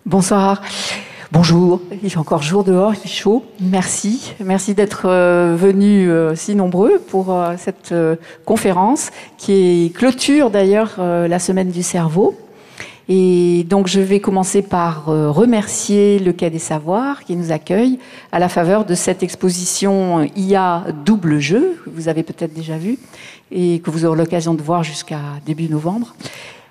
Bonsoir. Bonjour. Il fait encore jour dehors, il fait chaud. Merci. Merci d'être venus si nombreux pour cette conférence qui clôture d'ailleurs la semaine du cerveau. Et donc je vais commencer par remercier le Quai des Savoirs qui nous accueille à la faveur de cette exposition IA double jeu que vous avez peut-être déjà vue et que vous aurez l'occasion de voir jusqu'à début novembre.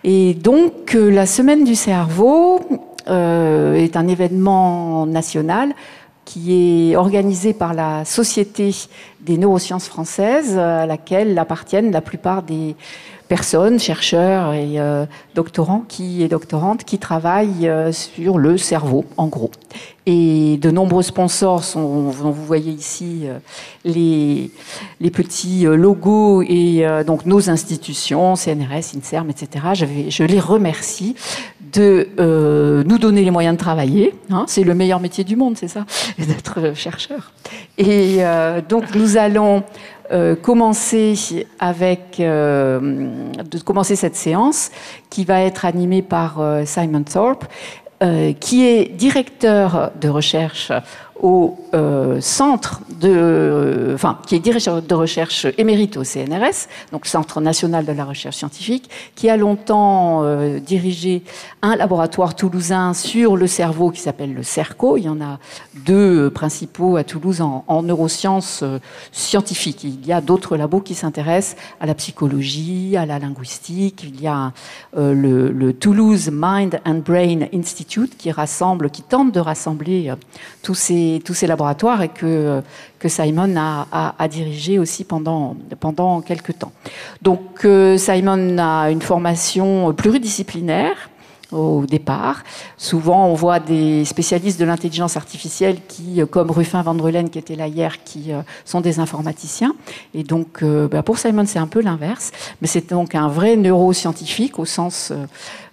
Et donc la semaine du cerveau est un événement national qui est organisé par la Société des neurosciences françaises, à laquelle appartiennent la plupart des personnes, chercheurs et doctorantes qui travaillent sur le cerveau, en gros. Et de nombreux sponsors sont, vous voyez ici les petits logos et donc nos institutions, CNRS, INSERM, etc. Je les remercie de nous donner les moyens de travailler. Hein, c'est le meilleur métier du monde, c'est ça, d'être chercheur. Et donc nous allons commencer cette séance qui va être animée par Simon Thorpe, qui est directeur de recherche au centre qui est directeur de recherche émérite au CNRS, donc Centre national de la recherche scientifique, qui a longtemps dirigé un laboratoire toulousain sur le cerveau qui s'appelle le CERCO. Il y en a deux principaux à Toulouse en neurosciences scientifiques. Il y a d'autres labos qui s'intéressent à la psychologie, à la linguistique. Il y a le Toulouse Mind and Brain Institute qui tente de rassembler tous ces laboratoires et que Simon a dirigé aussi pendant quelques temps. Donc Simon a une formation pluridisciplinaire au départ. Souvent, on voit des spécialistes de l'intelligence artificielle qui, comme Ruffin van Dreulen qui était là hier, qui sont des informaticiens. Et donc, pour Simon, c'est un peu l'inverse. Mais c'est donc un vrai neuroscientifique au sens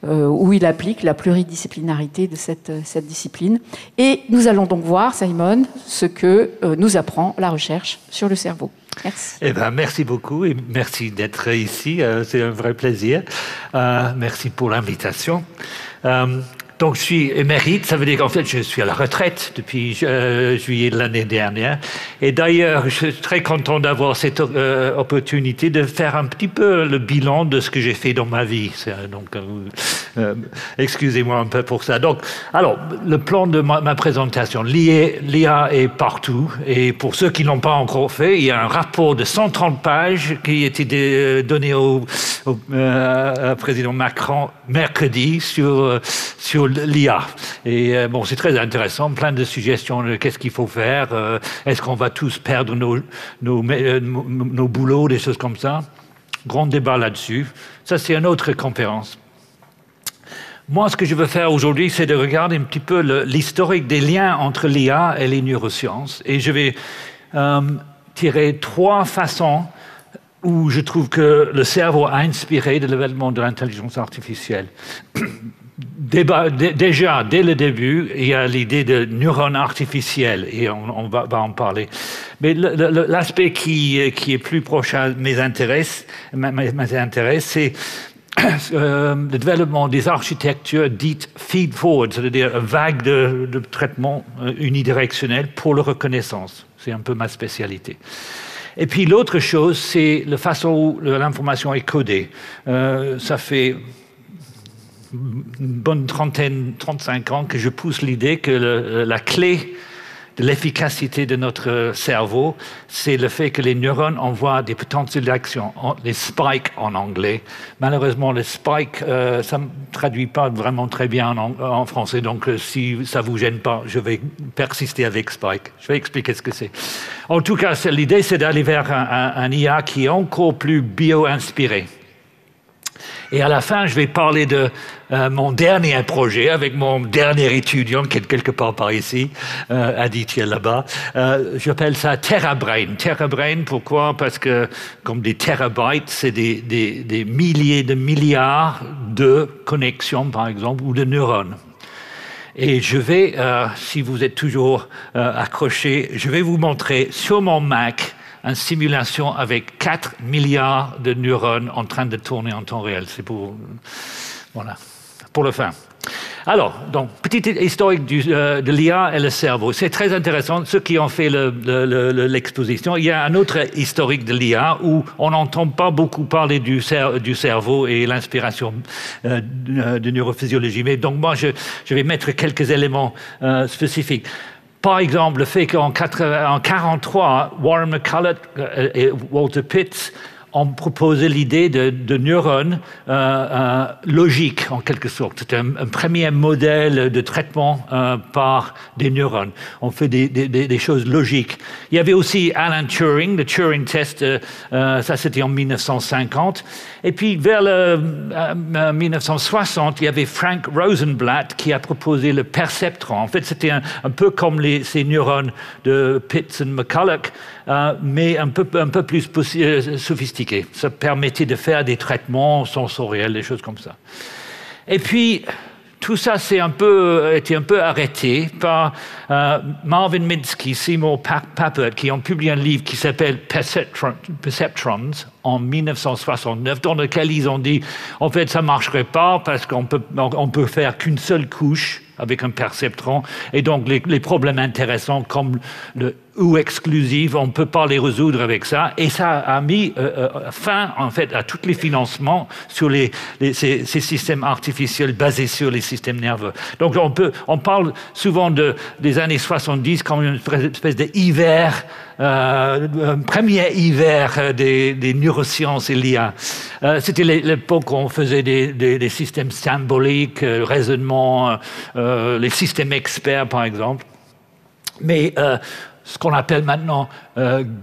où il applique la pluridisciplinarité de cette discipline. Et nous allons donc voir, Simon, ce que nous apprend la recherche sur le cerveau. Merci. Eh ben, merci beaucoup et merci d'être ici. C'est un vrai plaisir. Merci pour l'invitation. Donc, je suis émérite, ça veut dire qu'en fait, je suis à la retraite depuis juillet de l'année dernière. Et d'ailleurs, je suis très content d'avoir cette opportunité de faire un petit peu le bilan de ce que j'ai fait dans ma vie. Donc, excusez-moi un peu pour ça. Donc, alors, le plan de ma présentation, l'IA est partout. Et pour ceux qui ne l'ont pas encore fait, il y a un rapport de 130 pages qui a été donné au président Macron mercredi sur l'IA. Et bon, c'est très intéressant, plein de suggestions de qu'est-ce qu'il faut faire, est-ce qu'on va tous perdre nos boulots, des choses comme ça. Grand débat là-dessus. Ça, c'est une autre conférence. Moi, ce que je veux faire aujourd'hui, c'est de regarder un petit peu l'historique des liens entre l'IA et les neurosciences. Et je vais tirer trois façons où je trouve que le cerveau a inspiré le développement de l'intelligence artificielle. Déjà, dès le début, il y a l'idée de neurones artificiels, et on va en parler. Mais l'aspect qui est plus proche à mes intérêts, c'est le développement des architectures dites feed-forward, c'est-à-dire vague de traitement unidirectionnel pour la reconnaissance. C'est un peu ma spécialité. Et puis l'autre chose, c'est la façon où l'information est codée. Ça fait une bonne 35 ans que je pousse l'idée que la clé de l'efficacité de notre cerveau, c'est le fait que les neurones envoient des potentiels d'action, les spikes en anglais. Malheureusement, les spikes, ça ne me traduit pas vraiment très bien en français, donc si ça ne vous gêne pas, je vais persister avec spike. Je vais expliquer ce que c'est. En tout cas, l'idée, c'est d'aller vers un IA qui est encore plus bio-inspiré. Et à la fin, je vais parler de mon dernier projet avec mon dernier étudiant qui est quelque part par ici, Aditya là-bas. J'appelle ça TerraBrain. TerraBrain, pourquoi? Parce que comme des terabytes, c'est des milliers de milliards de connexions, par exemple, ou de neurones. Et je vais, si vous êtes toujours accrochés, je vais vous montrer sur mon Mac une simulation avec 4 milliards de neurones en train de tourner en temps réel. C'est pour, voilà, pour le fin. Alors, donc, petite historique de l'IA et le cerveau. C'est très intéressant, ceux qui ont fait l'exposition. Il y a un autre historique de l'IA où on n'entend pas beaucoup parler du cerveau et l'inspiration de neurophysiologie. Mais donc, moi, je vais mettre quelques éléments spécifiques. Par exemple, le fait qu'en 1943, Warren McCulloch et Walter Pitts ont proposé l'idée de neurones logiques, en quelque sorte. C'était un premier modèle de traitement par des neurones. On fait des choses logiques. Il y avait aussi Alan Turing, le Turing test, ça c'était en 1950. Et puis vers 1960, il y avait Frank Rosenblatt qui a proposé le perceptron. En fait, c'était un peu comme ces neurones de Pitts et McCulloch, mais un peu plus sophistiqué. Ça permettait de faire des traitements sensoriels, des choses comme ça. Et puis, tout ça été un peu arrêté par Marvin Minsky, Seymour Papert, qui ont publié un livre qui s'appelle Perceptrons en 1969, dans lequel ils ont dit, en fait, ça ne marcherait pas parce qu'on peut faire qu'une seule couche avec un perceptron, et donc les problèmes intéressants comme le ou exclusive, on ne peut pas les résoudre avec ça, et ça a mis fin en fait à tous les financements sur ces systèmes artificiels basés sur les systèmes nerveux. Donc on parle souvent des années 70 comme une espèce d'hiver, un premier hiver des neurosciences et l'IA. C'était l'époque où on faisait des systèmes symboliques, raisonnement, les systèmes experts par exemple. Mais ce qu'on appelle maintenant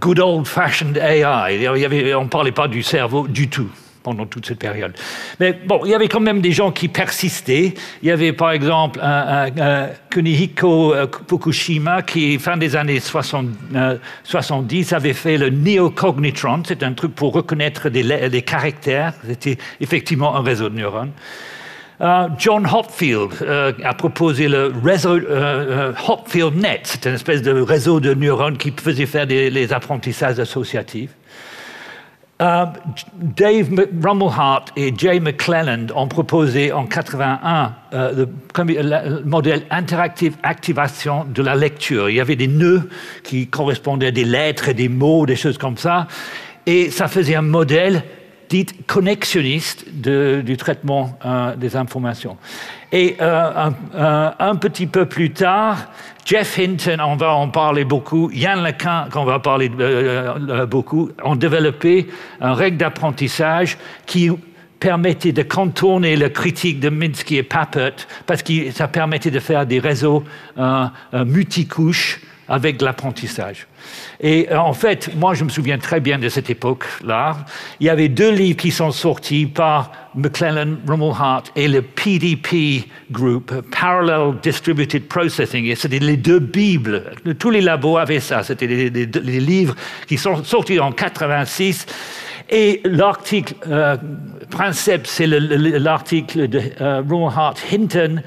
good old-fashioned AI. On ne parlait pas du cerveau du tout pendant toute cette période. Mais bon, il y avait quand même des gens qui persistaient. Il y avait par exemple Kunihiko Fukushima qui, fin des années 70, avait fait le neocognitron. C'est un truc pour reconnaître des caractères. C'était effectivement un réseau de neurones. John Hopfield a proposé le réseau HopfieldNet. C'est une espèce de réseau de neurones qui faisait faire les apprentissages associatifs. Dave Rumelhart et Jay McClelland ont proposé en 1981 le modèle interactive activation de la lecture. Il y avait des nœuds qui correspondaient à des lettres et des mots, des choses comme ça. Et ça faisait un modèle dit connexionniste du traitement des informations. Et un petit peu plus tard, Geoff Hinton, on va en parler beaucoup, Yann LeCun, qu'on va parler beaucoup, ont développé une règle d'apprentissage qui permettait de contourner la critique de Minsky et Papert parce que ça permettait de faire des réseaux multicouches avec l'apprentissage. Et en fait, moi, je me souviens très bien de cette époque-là. Il y avait 2 livres qui sont sortis par McClelland, Rumelhart et le PDP Group, Parallel Distributed Processing. Et c'était les 2 bibles. Tous les labos avaient ça. C'était les livres qui sont sortis en 86. Et l'article principe, c'est l'article de Rumelhart-Hinton,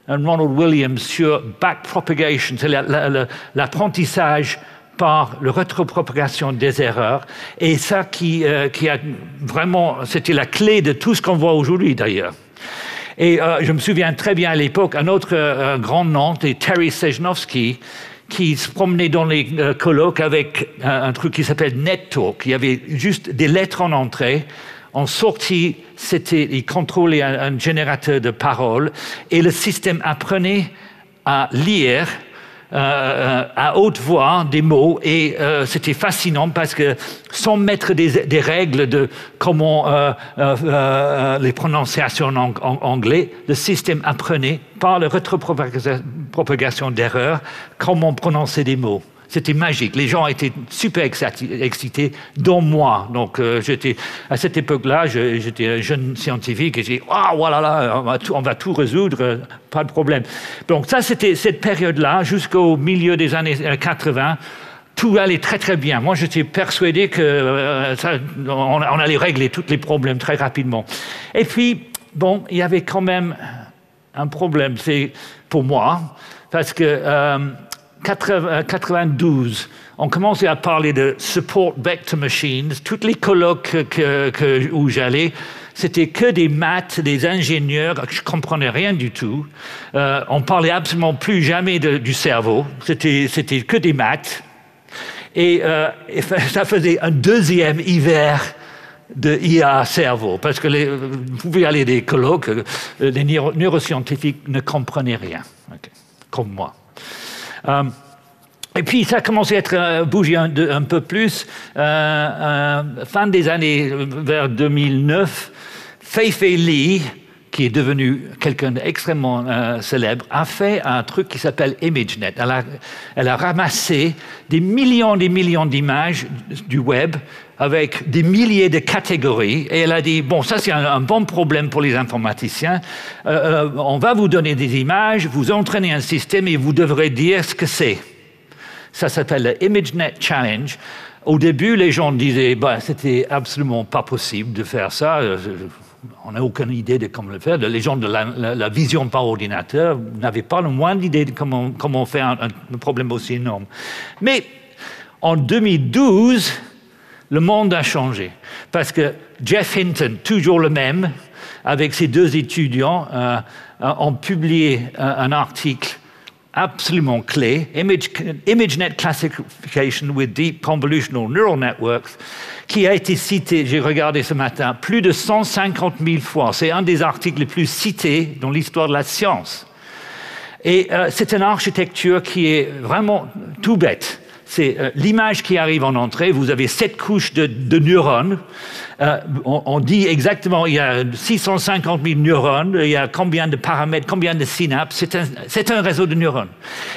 Ronald Williams sur backpropagation, c'est l'apprentissage par la retropropagation des erreurs. Et ça qui a vraiment, c'était la clé de tout ce qu'on voit aujourd'hui d'ailleurs. Et je me souviens très bien à l'époque, un autre grand nom, c'est Terry Sejnowski, qui se promenait dans les colloques avec un truc qui s'appelle NetTalk. Il y avait juste des lettres en entrée. En sortie, il contrôlait un générateur de paroles et le système apprenait à lire à haute voix des mots et c'était fascinant parce que sans mettre des règles de comment les prononciations en anglais, le système apprenait par la retropropagation d'erreurs comment prononcer des mots. C'était magique. Les gens étaient super excités, dont moi. Donc, à cette époque-là, j'étais un jeune scientifique et j'ai dit, oh, voilà, on va tout résoudre, pas de problème. Donc, ça, c'était cette période-là, jusqu'au milieu des années 80. Tout allait très, très bien. Moi, j'étais persuadé qu'on allait régler tous les problèmes très rapidement. Et puis, bon, il y avait quand même un problème, c'est pour moi, parce que 92, on commençait à parler de support vector machines. Toutes les colloques où j'allais, c'était que des maths, des ingénieurs, je ne comprenais rien du tout. On parlait absolument plus jamais du cerveau, c'était que des maths. Et ça faisait un deuxième hiver de IA cerveau, parce que vous pouvez aller à des colloques, les neuroscientifiques ne comprenaient rien, comme moi. Et puis ça a commencé à être bougé un peu plus. Fin des années, vers 2009, Fei-Fei Li, qui est devenu quelqu'un d'extrêmement célèbre, a fait un truc qui s'appelle ImageNet. Elle a ramassé des millions d'images du web avec des milliers de catégories, et elle a dit, bon, ça c'est un bon problème pour les informaticiens, on va vous donner des images, vous entraînez un système et vous devrez dire ce que c'est. Ça s'appelle le ImageNet Challenge. Au début, les gens disaient, c'était absolument pas possible de faire ça, on n'a aucune idée de comment le faire. Les gens de la vision par ordinateur n'avaient pas le moindre idée de comment faire un problème aussi énorme. Mais en 2012, le monde a changé. Parce que Geoff Hinton, toujours le même, avec ses deux étudiants, ont publié un article absolument clé, ImageNet Classification with Deep Convolutional Neural Networks, qui a été cité, j'ai regardé ce matin, plus de 150 000 fois. C'est un des articles les plus cités dans l'histoire de la science. Et c'est une architecture qui est vraiment tout bête. C'est l'image qui arrive en entrée, vous avez 7 couches de neurones, on dit exactement, il y a 650 000 neurones, il y a combien de paramètres, combien de synapses, c'est un réseau de neurones.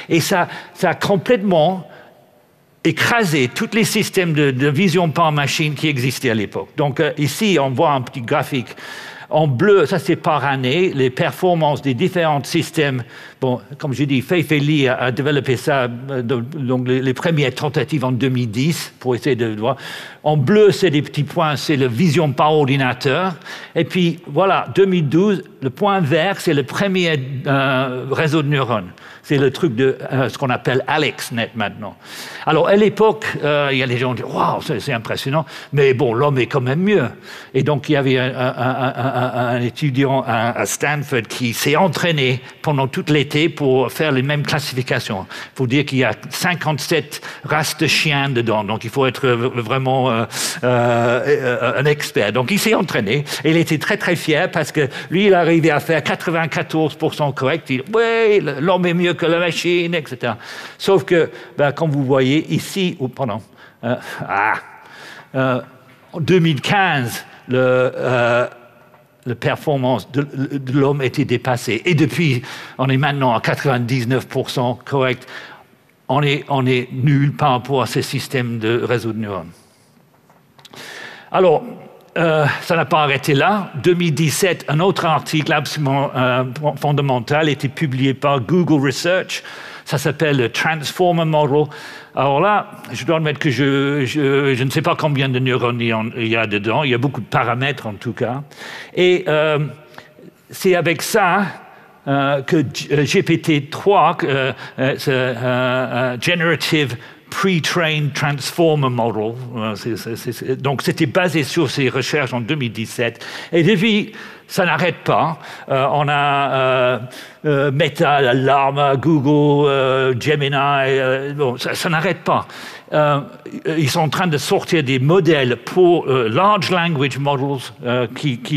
Et ça a complètement écrasé tous les systèmes de vision par machine qui existaient à l'époque. Donc ici, on voit un petit graphique. En bleu, ça c'est par année, les performances des différents systèmes. Bon, comme je dis, Fei-Fei Li a développé ça, donc les premières tentatives en 2010 pour essayer de voir. En bleu, c'est des petits points, c'est la vision par ordinateur. Et puis voilà, 2012, le point vert, c'est le premier réseau de neurones. C'est le truc de ce qu'on appelle AlexNet maintenant. Alors à l'époque, il y a des gens qui disent « Waouh, c'est impressionnant », mais bon, l'homme est quand même mieux. Et donc il y avait un étudiant à Stanford qui s'est entraîné pendant tout l'été pour faire les mêmes classifications. Il faut dire qu'il y a 57 races de chiens dedans, donc il faut être vraiment un expert. Donc il s'est entraîné et il était très très fier parce que lui, il arrivait à faire 94% correct. Il dit « Oui, l'homme est mieux que la machine, etc. » Sauf que, comme vous voyez ici, en 2015, la performance de l'homme était dépassée. Et depuis, on est maintenant à 99% correct. On est nul par rapport à ces systèmes de réseau de neurones. Alors, ça n'a pas arrêté là. 2017, un autre article absolument fondamental a été publié par Google Research. Ça s'appelle le Transformer Model. Alors là, je dois admettre que je ne sais pas combien de neurones il y a dedans. Il y a beaucoup de paramètres en tout cas. Et c'est avec ça que GPT-3, Generative Pre-trained Transformer Model. Donc, c'était basé sur ces recherches en 2017. Et depuis, ça n'arrête pas. On a Meta, Llama, Google, Gemini. Bon, ça n'arrête pas. Ils sont en train de sortir des modèles pour Large Language Models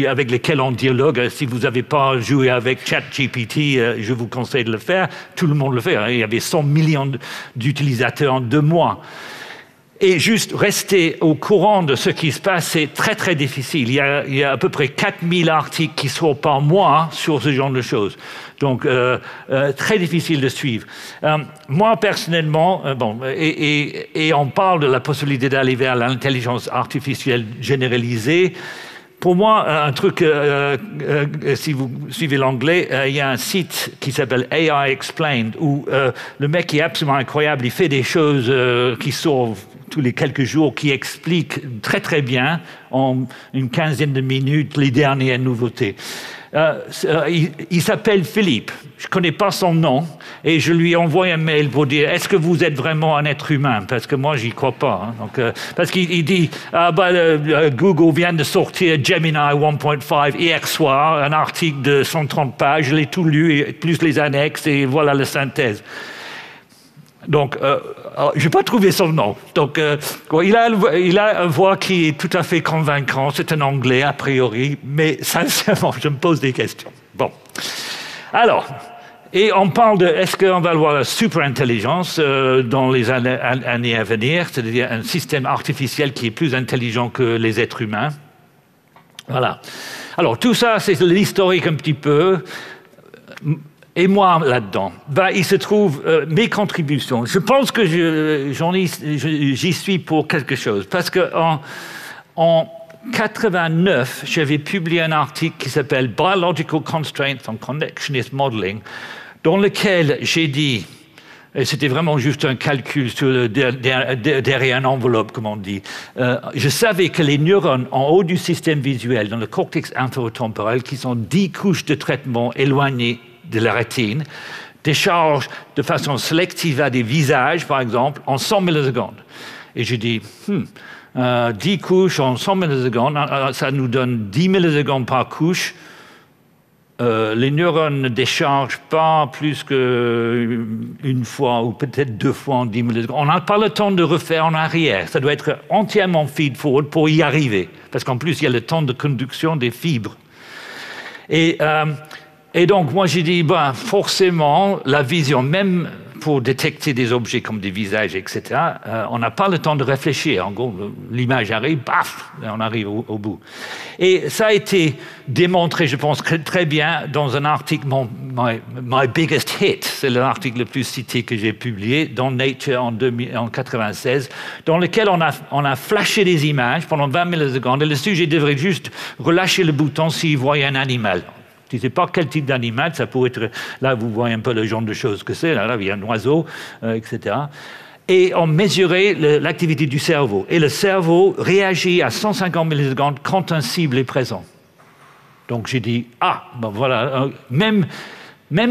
avec lesquels on dialogue. Si vous n'avez pas joué avec ChatGPT, je vous conseille de le faire. Tout le monde le fait. Il y avait 100 millions d'utilisateurs en 2 mois. Et juste rester au courant de ce qui se passe, c'est très très difficile. Il y a à peu près 4000 articles qui sortent par mois sur ce genre de choses. Donc, très difficile de suivre. Moi, personnellement, et on parle de la possibilité d'aller vers l'intelligence artificielle généralisée. Pour moi, un truc, si vous suivez l'anglais, il y a un site qui s'appelle AI Explained, où le mec est absolument incroyable, il fait des choses qui sauvent tous les quelques jours, qui expliquent très très bien, en une quinzaine de minutes, les dernières nouveautés. il s'appelle Philippe. Je ne connais pas son nom et je lui envoie un mail pour dire est-ce que vous êtes vraiment un être humain? Parce que moi, j'y crois pas. Hein. Donc, parce qu'il dit Google vient de sortir Gemini 1.5 hier soir, un article de 130 pages, je l'ai tout lu, plus les annexes, et voilà la synthèse. Donc, je n'ai pas trouvé son nom. Donc, il a une voix qui est tout à fait convaincante. C'est un Anglais, a priori, mais sincèrement, je me pose des questions. Bon. Alors, et on parle de est-ce qu'on va avoir la super-intelligence dans les années à venir, c'est-à-dire un système artificiel qui est plus intelligent que les êtres humains. Voilà. Alors, tout ça, c'est l'historique un petit peu. Et moi, là-dedans, il se trouve mes contributions. Je pense que j'y suis pour quelque chose. Parce qu'en 89, j'avais publié un article qui s'appelle « Biological Constraints on Connectionist Modeling », dans lequel j'ai dit, et c'était vraiment juste un calcul derrière une enveloppe, comme on dit, je savais que les neurones en haut du système visuel, dans le cortex inférotemporel, qui sont 10 couches de traitement éloignées de la rétine, décharge de façon sélective à des visages, par exemple, en 100 millisecondes. Et j'ai dit, 10 couches en 100 millisecondes, ça nous donne 10 millisecondes par couche. Les neurones ne déchargent pas plus qu'une fois ou peut-être 2 fois en 10 millisecondes. On n'a pas le temps de refaire en arrière. Ça doit être entièrement feed-forward pour y arriver. Parce qu'en plus, il y a le temps de conduction des fibres. Et donc, moi, j'ai dit, forcément, la vision, même pour détecter des objets comme des visages, etc., on n'a pas le temps de réfléchir. En gros, l'image arrive, paf, on arrive au bout. Et ça a été démontré, je pense, très bien dans un article, My Biggest Hit, c'est l'article le plus cité que j'ai publié dans Nature en 1996, dans lequel on a flashé des images pendant 20 millisecondes et le sujet devrait juste relâcher le bouton s'il voyait un animal. Je ne sais pas quel type d'animal, ça pourrait être... Là, vous voyez un peu le genre de choses que c'est. Là, il y a un oiseau, etc. Et on mesurait l'activité du cerveau. Et le cerveau réagit à 150 millisecondes quand un cible est présent. Donc j'ai dit, voilà, même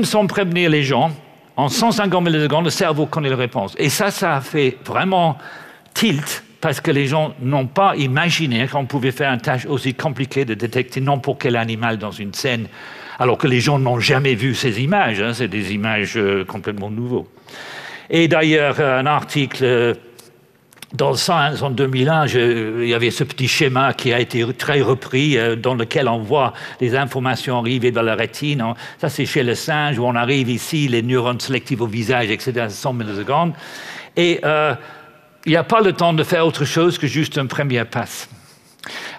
sans prévenir les gens, en 150 millisecondes, le cerveau connaît la réponse. Et ça a fait vraiment tilt, parce que les gens n'ont pas imaginé qu'on pouvait faire une tâche aussi compliquée de détecter n'importe quel animal dans une scène, alors que les gens n'ont jamais vu ces images. Hein, c'est des images complètement nouveaux. Et d'ailleurs, un article dans Science en 2001, il y avait ce petit schéma qui a été très repris, dans lequel on voit les informations arriver dans la rétine. Ça, c'est chez le singe, où on arrive ici, les neurones sélectifs au visage, etc., 100 millisecondes. Et il n'y a pas le temps de faire autre chose que juste un premier passe.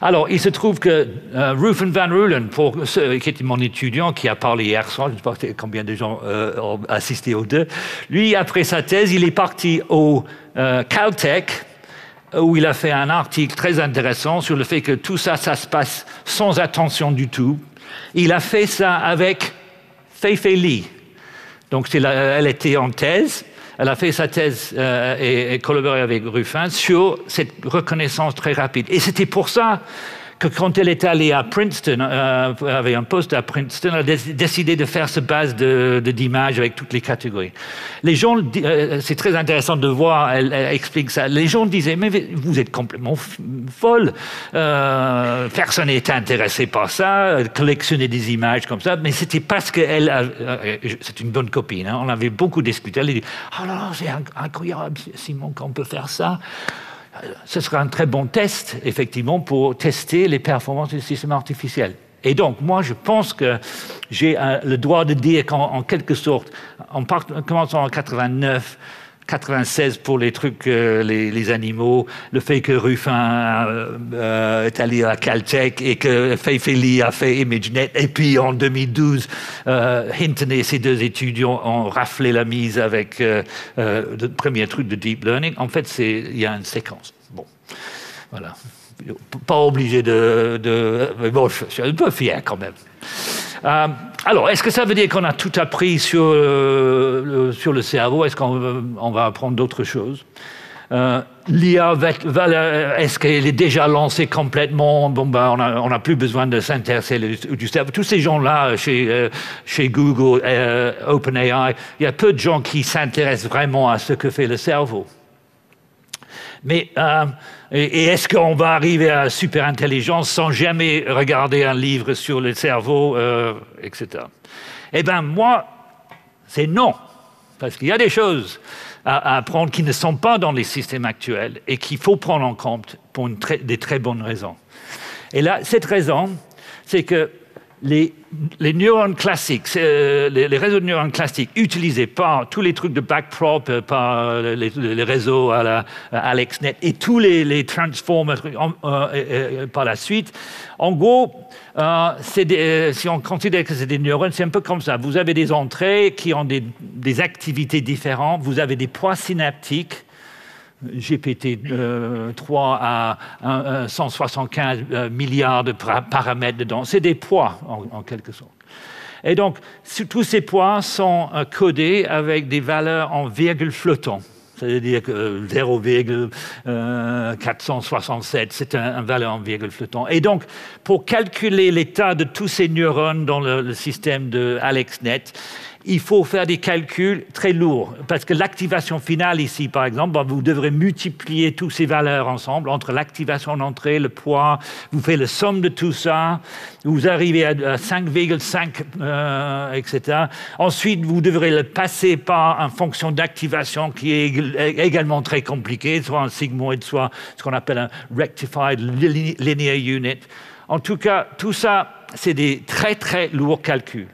Alors, il se trouve que Rufen van Rulen, qui était mon étudiant, qui a parlé hier soir, je ne sais pas combien de gens ont assisté aux deux, lui, après sa thèse, il est parti au Caltech, où il a fait un article très intéressant sur le fait que tout ça, ça se passe sans attention du tout. Il a fait ça avec Fei-Fei Li. Donc, elle était en thèse. Elle a fait sa thèse et collaboré avec Ruffin sur cette reconnaissance très rapide. Et c'était pour ça que quand elle est allée à Princeton, avait un poste à Princeton, elle a décidé de faire cette base d'images avec toutes les catégories. Les gens, c'est très intéressant de voir, elle explique ça. Les gens disaient, mais vous êtes complètement folle. Personne n'est intéressé par ça, collectionner des images comme ça. Mais c'était parce qu'elle, c'est une bonne copine, hein, on avait beaucoup discuté. Elle a dit, oh là là, c'est incroyable, Simon, qu'on peut faire ça. Ce sera un très bon test, effectivement, pour tester les performances du système artificiel. Et donc, moi, je pense que j'ai le droit de dire qu'en quelque sorte, en commençant en 89, 96 pour les trucs, les animaux, le fait que Ruffin est allé à Caltech et que Fei-Fei Li a fait ImageNet, et puis en 2012, Hinton et ses deux étudiants ont raflé la mise avec le premier truc de Deep Learning. En fait, il y a une séquence. Bon, voilà. Pas obligé de bon, je suis un peu fier quand même. Alors, est-ce que ça veut dire qu'on a tout appris sur le cerveau? Est-ce qu'on va apprendre d'autres choses? L'IA, est-ce qu'elle est déjà lancée complètement? Bon, ben, on n'a plus besoin de s'intéresser du cerveau. Tous ces gens-là, chez Google, OpenAI, il y a peu de gens qui s'intéressent vraiment à ce que fait le cerveau. Mais et est-ce qu'on va arriver à la super-intelligence sans jamais regarder un livre sur le cerveau, etc. Eh bien, moi, c'est non. Parce qu'il y a des choses à apprendre qui ne sont pas dans les systèmes actuels et qu'il faut prendre en compte pour des très bonnes raisons. Et là, cette raison, c'est que les neurones classiques, les réseaux de neurones classiques utilisés par tous les trucs de backprop, par les réseaux à AlexNet et tous les transformers par la suite, en gros, si on considère que c'est des neurones, c'est un peu comme ça. Vous avez des entrées qui ont des activités différentes, vous avez des poids synaptiques, GPT-3 à 175 milliards de paramètres dedans. C'est des poids, en quelque sorte. Et donc, tous ces poids sont codés avec des valeurs en virgule flottant. C'est-à-dire que 0,467, c'est un valeur en virgule flottant. Et donc, pour calculer l'état de tous ces neurones dans le système de AlexNet, il faut faire des calculs très lourds. Parce que l'activation finale ici, par exemple, vous devrez multiplier toutes ces valeurs ensemble, entre l'activation d'entrée, le poids, vous faites la somme de tout ça, vous arrivez à 5,5, etc. Ensuite, vous devrez le passer par une fonction d'activation qui est également très compliquée, soit un sigmoid, soit ce qu'on appelle un rectified linear unit. En tout cas, tout ça, c'est des très, très lourds calculs.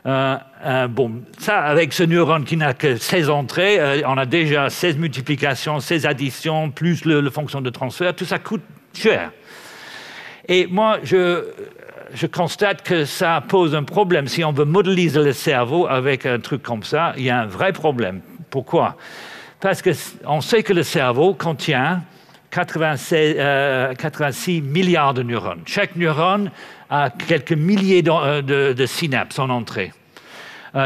Bon, ça, avec ce neurone qui n'a que 16 entrées, on a déjà 16 multiplications, 16 additions, plus le fonction de transfert, tout ça coûte cher. Et moi, je constate que ça pose un problème. Si on veut modéliser le cerveau avec un truc comme ça, il y a un vrai problème. Pourquoi? Parce qu'on sait que le cerveau contient 86 milliards de neurones. Chaque neurone a quelques milliers de synapses en entrée.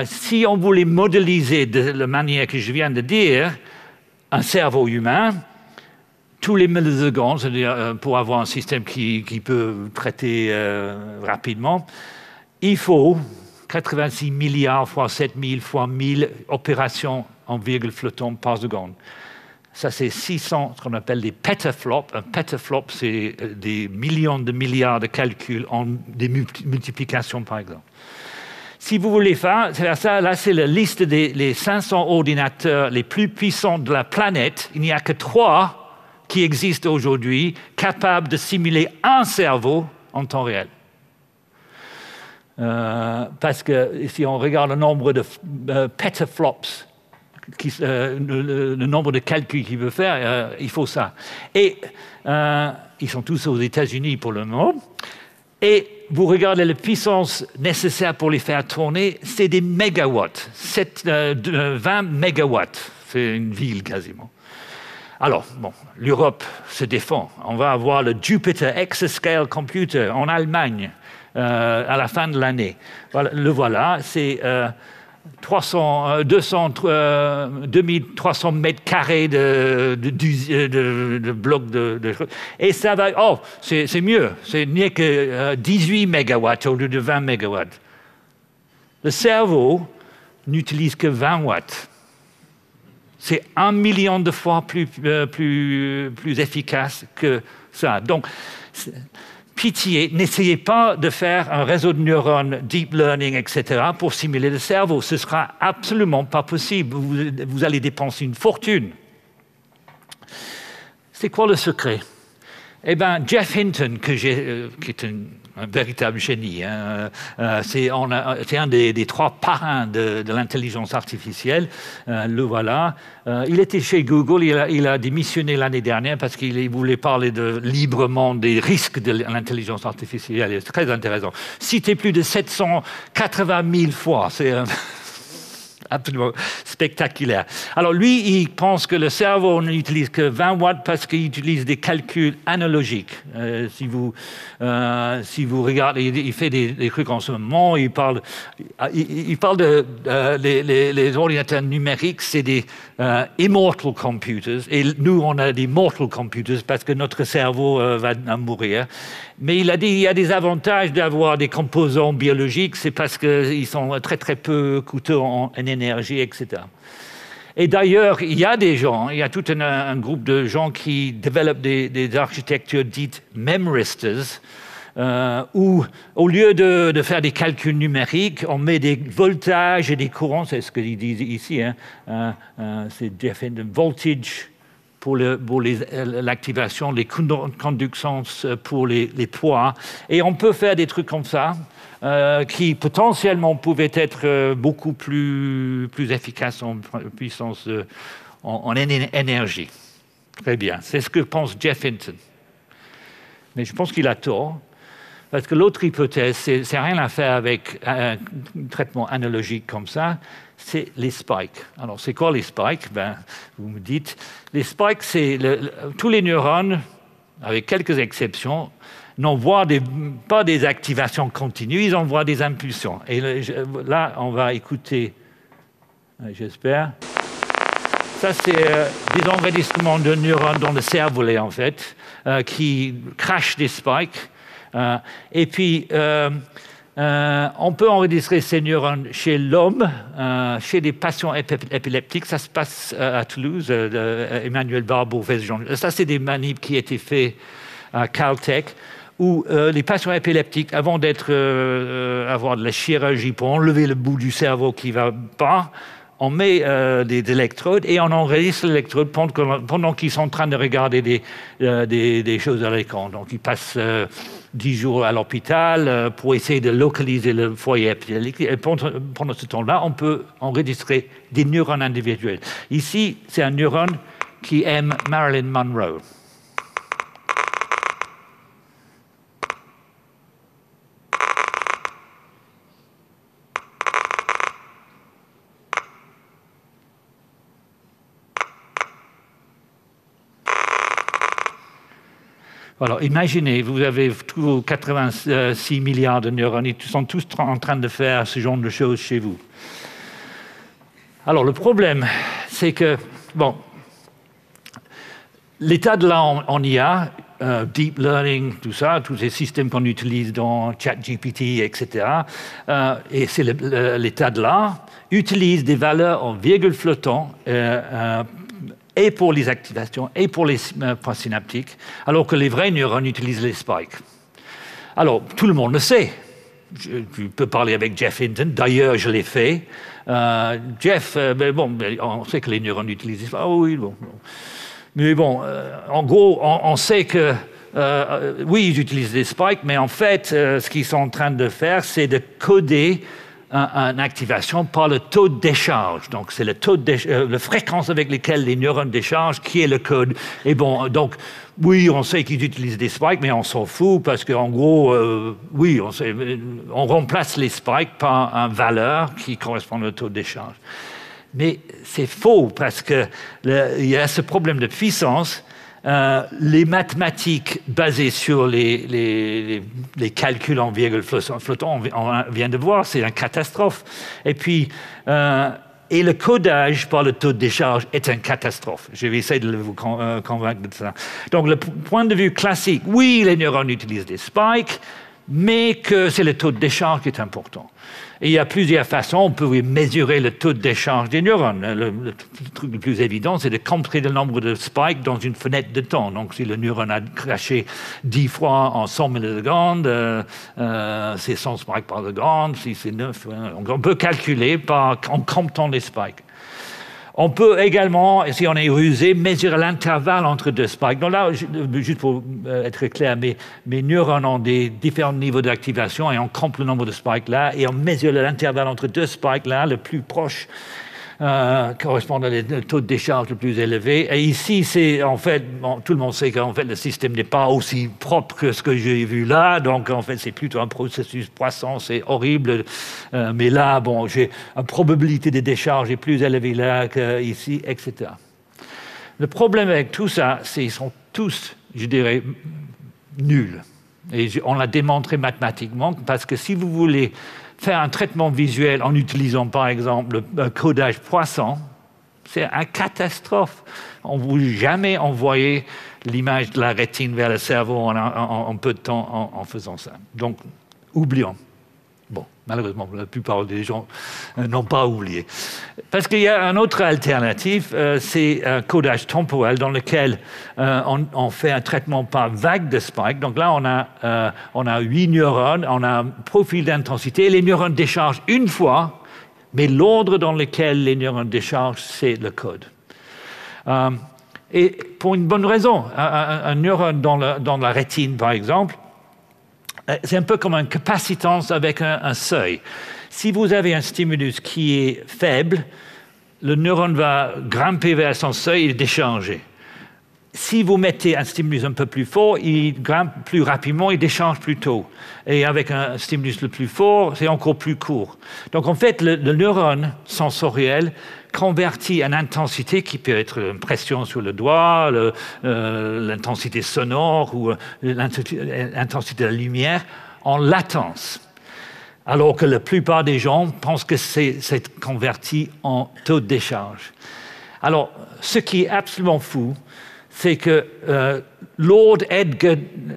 Si on voulait modéliser de la manière que je viens de dire un cerveau humain, tous les millisecondes, c'est-à-dire pour avoir un système qui peut traiter rapidement, il faut 86 milliards fois 7000 fois 1000 opérations en virgule flottante par seconde. Ça, c'est 600, ce qu'on appelle des petaflops. Un petaflop, c'est des millions de milliards de calculs en des multiplications, par exemple. Si vous voulez faire ça, là, c'est la liste des 500 ordinateurs les plus puissants de la planète. Il n'y a que 3 qui existent aujourd'hui, capables de simuler un cerveau en temps réel. Parce que si on regarde le nombre de petaflops, le nombre de calculs qu'il veut faire, il faut ça. Et ils sont tous aux États-Unis pour le moment. Et vous regardez la puissance nécessaire pour les faire tourner, c'est des mégawatts, 20 mégawatts. C'est une ville quasiment. Alors, bon, l'Europe se défend. On va avoir le Jupiter Exascale Computer en Allemagne à la fin de l'année. Voilà, c'est 2300 mètres carrés de blocs de... Et ça va... Oh, c'est mieux. C'est n'est que 18 mégawatts au lieu de 20 mégawatts. Le cerveau n'utilise que 20 watts. C'est 1 million de fois plus efficace que ça. Donc, pitié, n'essayez pas de faire un réseau de neurones, deep learning, etc., pour simuler le cerveau. Ce ne sera absolument pas possible. Vous allez dépenser une fortune. C'est quoi le secret? Eh bien, Geoff Hinton, qui est un véritable génie, hein, c'est un des 3 parrains de l'intelligence artificielle, le voilà. Il était chez Google, il a démissionné l'année dernière parce qu'il voulait parler librement des risques de l'intelligence artificielle. C'est très intéressant. Cité plus de 780 000 fois, c'est absolument spectaculaire. Alors lui, il pense que le cerveau n'utilise que 20 watts parce qu'il utilise des calculs analogiques. Si vous regardez, il fait des trucs en ce moment, il parle de les ordinateurs numériques, c'est des immortal computers, et nous, on a des mortal computers parce que notre cerveau va mourir. Mais il a dit qu'il y a des avantages d'avoir des composants biologiques, c'est parce qu'ils sont très très peu coûteux en énergie, etc. Et d'ailleurs, il y a tout un groupe de gens qui développent des architectures dites memristas, où au lieu de faire des calculs numériques, on met des voltages et des courants, c'est ce qu'ils disent ici, c'est voltage pour l'activation, les conductances pour les poids. Et on peut faire des trucs comme ça, qui potentiellement pouvaient être beaucoup plus efficaces en puissance, en énergie. Très bien, c'est ce que pense Geoff Hinton. Mais je pense qu'il a tort, parce que l'autre hypothèse, c'est rien à faire avec un traitement analogique comme ça, c'est les spikes. Alors, c'est quoi les spikes? Vous me dites, les spikes, c'est tous les neurones, avec quelques exceptions, n'envoient pas des activations continues, ils envoient des impulsions. Et là, on va écouter, j'espère. Ça, c'est des enregistrements de neurones dans le cervelet, en fait, qui crachent des spikes. Et puis, on peut enregistrer ces neurones chez l'homme, chez des patients épileptiques. Ça se passe à Toulouse, Emmanuel Barbeau fait ce genre. Ça, c'est des manips qui étaient faits à Caltech, où les patients épileptiques, avant avoir de la chirurgie pour enlever le bout du cerveau qui ne va pas, on met des électrodes et on enregistre l'électrode pendant qu'ils sont en train de regarder des choses à l'écran. Donc, ils passent 10 jours à l'hôpital pour essayer de localiser le foyer épileptique. Et pendant ce temps-là, on peut enregistrer des neurones individuels. Ici, c'est un neurone qui aime Marilyn Monroe. Alors, imaginez, vous avez 86 milliards de neurones, ils sont tous en train de faire ce genre de choses chez vous. Alors, le problème, c'est que, l'état de l'art en IA, deep learning, tout ça, tous ces systèmes qu'on utilise dans ChatGPT, etc., et c'est l'état de l'art, utilise des valeurs en virgule flottant, et pour les activations, et pour les points synaptiques, alors que les vrais neurones utilisent les spikes. Alors, tout le monde le sait. Tu peux parler avec Geoff Hinton, d'ailleurs, je l'ai fait. Geoff, on sait que les neurones utilisent les spikes. Oh, oui, bon. Mais bon, en gros, on sait que, oui, ils utilisent les spikes, mais en fait, ce qu'ils sont en train de faire, c'est de coder une activation par le taux de décharge. Donc, c'est le taux de la fréquence avec laquelle les neurones déchargent qui est le code. Et bon, donc, oui, on sait qu'ils utilisent des spikes, mais on s'en fout parce qu'en gros, oui, on remplace les spikes par une valeur qui correspond au taux de décharge. Mais c'est faux parce qu'il y a ce problème de puissance. Les mathématiques basées sur les calculs en virgule flottant, on vient de voir, c'est une catastrophe. Et puis, et le codage par le taux de décharge est une catastrophe. Je vais essayer de vous convaincre de ça. Donc, le point de vue classique, oui, les neurones utilisent des spikes, mais que c'est le taux de décharge qui est important. Et il y a plusieurs façons, on peut mesurer le taux de décharge des neurones. Le truc le plus évident, c'est de compter le nombre de spikes dans une fenêtre de temps. Donc, si le neurone a crashé 10 fois en 100 millisecondes, c'est 100 spikes par seconde. Si c'est 9, on peut calculer en comptant les spikes. On peut également, si on est rusé, mesurer l'intervalle entre deux spikes. Donc là, juste pour être clair, mes neurones ont des différents niveaux d'activation et on compte le nombre de spikes là et on mesure l'intervalle entre deux spikes là, le plus proche correspondent à les taux de décharge le plus élevés. Et ici, c'est en fait, tout le monde sait qu'en fait, le système n'est pas aussi propre que ce que j'ai vu là. Donc, en fait, c'est plutôt un processus poisson, c'est horrible. Mais là, bon, j'ai une probabilité de décharge est plus élevée là qu'ici, etc. Le problème avec tout ça, c'est qu'ils sont tous, je dirais, nuls. Et on l'a démontré mathématiquement, parce que si vous voulez faire un traitement visuel en utilisant, par exemple, le codage Poisson, c'est une catastrophe. On ne vous jamais envoyé l'image de la rétine vers le cerveau en peu de temps en faisant ça. Donc, oublions. Bon, malheureusement, la plupart des gens n'ont pas oublié. Parce qu'il y a une autre alternative, c'est un codage temporel dans lequel on fait un traitement par vague de spike. Donc là, on a 8 neurones, on a un profil d'intensité. Les neurones déchargent une fois, mais l'ordre dans lequel les neurones déchargent, c'est le code. Et pour une bonne raison, un neurone dans la rétine, par exemple, c'est un peu comme une capacitance avec un seuil. Si vous avez un stimulus qui est faible, le neurone va grimper vers son seuil et décharger. Si vous mettez un stimulus un peu plus fort, il grimpe plus rapidement et décharge plus tôt. Et avec un stimulus le plus fort, c'est encore plus court. Donc en fait, le neurone sensoriel convertit en intensité qui peut être une pression sur le doigt, l'intensité sonore ou l'intensité de la lumière, en latence. Alors que la plupart des gens pensent que c'est converti en taux de décharge. Alors, ce qui est absolument fou, c'est que Lord Edgar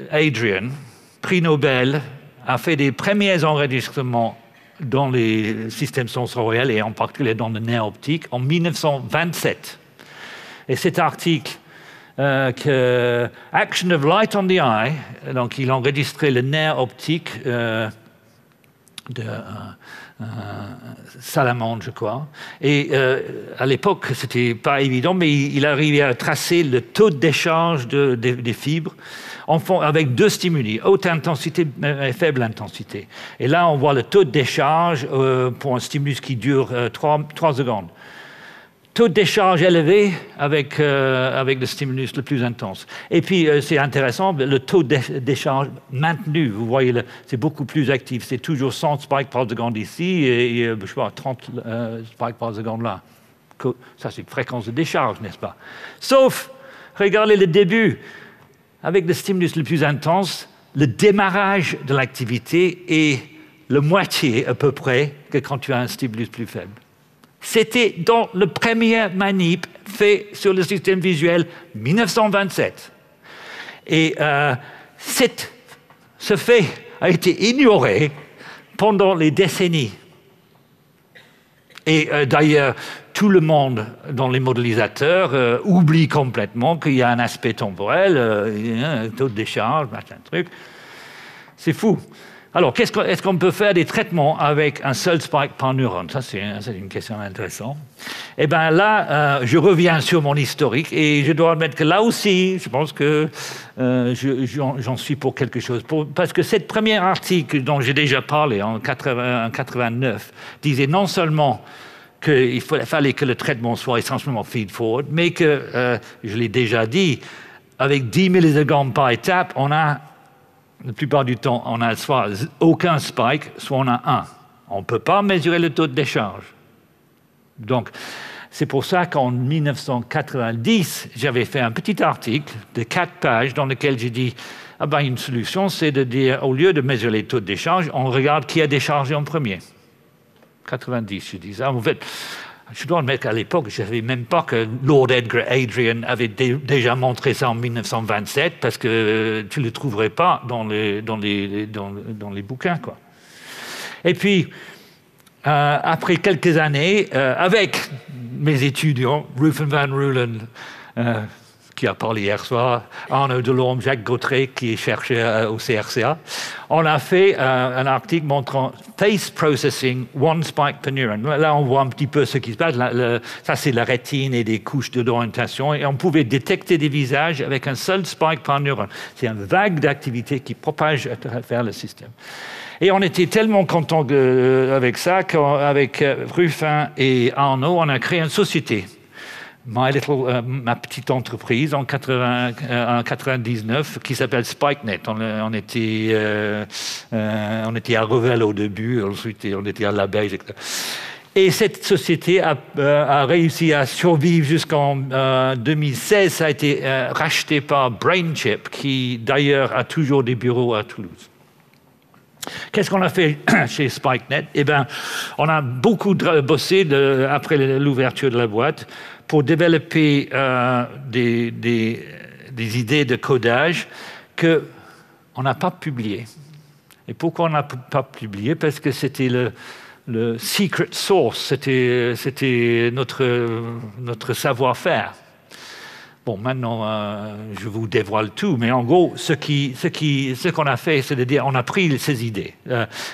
Adrian, prix Nobel, a fait des premiers enregistrements dans les systèmes sensoriels et en particulier dans le nerf optique en 1927. Et cet article, Action of Light on the Eye, donc il a enregistré le nerf optique de salamandre, je crois. Et à l'époque, c'était pas évident, mais il arrivait à tracer le taux de décharge des fibres avec 2 stimuli, haute intensité et faible intensité. Et là, on voit le taux de décharge pour un stimulus qui dure 3 secondes. Taux de décharge élevé avec le stimulus le plus intense. Et puis, c'est intéressant, le taux de décharge maintenu, vous voyez, c'est beaucoup plus actif. C'est toujours 100 spikes par seconde ici et je sais pas, 30 spikes par seconde là. Ça, c'est une fréquence de décharge, n'est-ce pas? Sauf, regardez le début. Avec le stimulus le plus intense, le démarrage de l'activité est la moitié à peu près que quand tu as un stimulus plus faible. C'était dans le premier manip fait sur le système visuel 1927. Et ce fait a été ignoré pendant les décennies. Et d'ailleurs, tout le monde dans les modélisateurs oublie complètement qu'il y a un aspect temporel, un taux de décharge, machin truc. C'est fou. Alors, est-ce qu'on peut faire des traitements avec un seul spike par neurone? Ça, c'est une question intéressante. Eh bien là, je reviens sur mon historique et je dois admettre que là aussi, je pense que j'en suis pour quelque chose. Parce que cette première article dont j'ai déjà parlé en 89 disait non seulement qu'il fallait que le traitement soit essentiellement feed-forward, mais que, je l'ai déjà dit, avec 10 millisecondes par étape, la plupart du temps, on a soit aucun spike, soit on a un. On ne peut pas mesurer le taux de décharge. Donc, c'est pour ça qu'en 1990, j'avais fait un petit article de 4 pages dans lequel j'ai dit une solution, c'est de dire, au lieu de mesurer les taux de décharge, on regarde qui a déchargé en premier. 90, je dis ça. En fait, je dois admettre qu'à l'époque, je ne savais même pas que Lord Edgar Adrian avait déjà montré ça en 1927, parce que tu ne le trouverais pas dans les bouquins, quoi. Et puis, après quelques années, avec mes étudiants, Rufen van Rulen, qui a parlé hier soir, Arnaud Delorme, Jacques Gautret, qui est chercheur au CRCA, on a fait un article montrant face processing, one spike per neuron. Là, on voit un petit peu ce qui se passe. Ça, c'est la rétine et des couches d'orientation. Et on pouvait détecter des visages avec un seul spike par neurone. C'est une vague d'activité qui propage à travers le système. Et on était tellement contents avec ça qu'avec Ruffin et Arnaud, on a créé une société. Ma petite entreprise en 99 qui s'appelle SpikeNet. On était à Revel au début, ensuite on était à l'Abeille, etc. Et cette société a réussi à survivre jusqu'en 2016. Ça a été racheté par BrainChip, qui d'ailleurs a toujours des bureaux à Toulouse. Qu'est-ce qu'on a fait chez SpikeNet? Eh bien, on a beaucoup bossé après l'ouverture de la boîte pour développer des idées de codage qu'on n'a pas publiées. Et pourquoi on n'a pas publié? Parce que c'était le secret source, c'était notre savoir-faire. Bon, maintenant, je vous dévoile tout, mais en gros, ce qu'on a fait, c'est-à-dire, on a pris ces idées,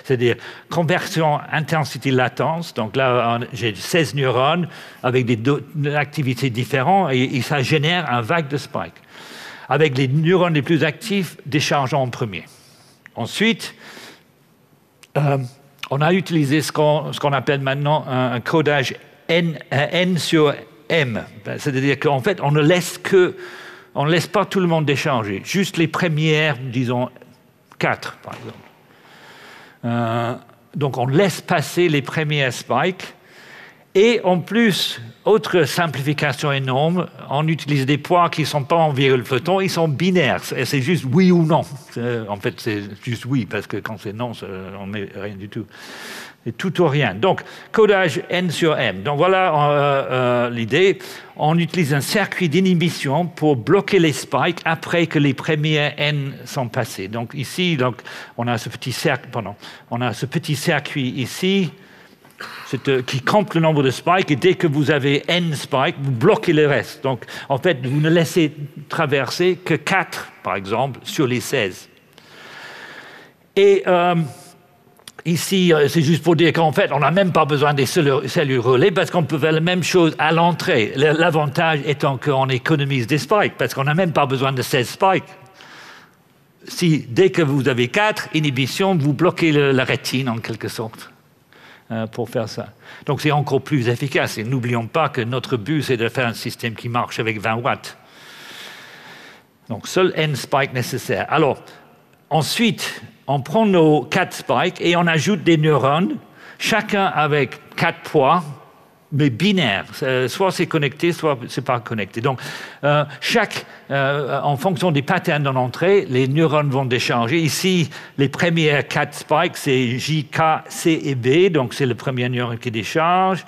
c'est-à-dire conversion, intensité, latence. Donc là, j'ai 16 neurones avec des activités différentes et ça génère un vague de spike. Avec les neurones les plus actifs déchargeant en premier. Ensuite, on a utilisé ce qu'on appelle maintenant un codage N sur M. C'est-à-dire qu'en fait, on ne laisse pas tout le monde décharger. Juste les premières, disons, 4, par exemple. Donc, on laisse passer les premières spikes. Et en plus, autre simplification énorme, on utilise des poids qui ne sont pas en virgule flottant, ils sont binaires. C'est juste oui ou non. En fait, c'est juste oui, parce que quand c'est non, on ne met rien du tout. C'est tout ou rien. Donc, codage N sur M. Donc, voilà l'idée. On utilise un circuit d'inhibition pour bloquer les spikes après que les premières N sont passées. Donc, ici, on a ce petit circuit ici, qui compte le nombre de spikes, et dès que vous avez N spikes, vous bloquez le reste. Donc, en fait, vous ne laissez traverser que 4, par exemple, sur les 16. Et ici, c'est juste pour dire qu'en fait, on n'a même pas besoin des cellules relais parce qu'on peut faire la même chose à l'entrée. L'avantage étant qu'on économise des spikes parce qu'on n'a même pas besoin de 16 spikes. Dès que vous avez 4 inhibitions, vous bloquez la rétine en quelque sorte. Pour faire ça. Donc c'est encore plus efficace. Et n'oublions pas que notre but, c'est de faire un système qui marche avec 20 watts. Donc seul N spike nécessaire. Alors, ensuite, on prend nos 4 spikes et on ajoute des neurones, chacun avec 4 poids, mais binaires. Soit c'est connecté, soit c'est pas connecté. Donc, en fonction des patterns dans l'entrée, les neurones vont décharger. Ici, les premières 4 spikes, c'est J, K, C et B. Donc, c'est le premier neurone qui décharge.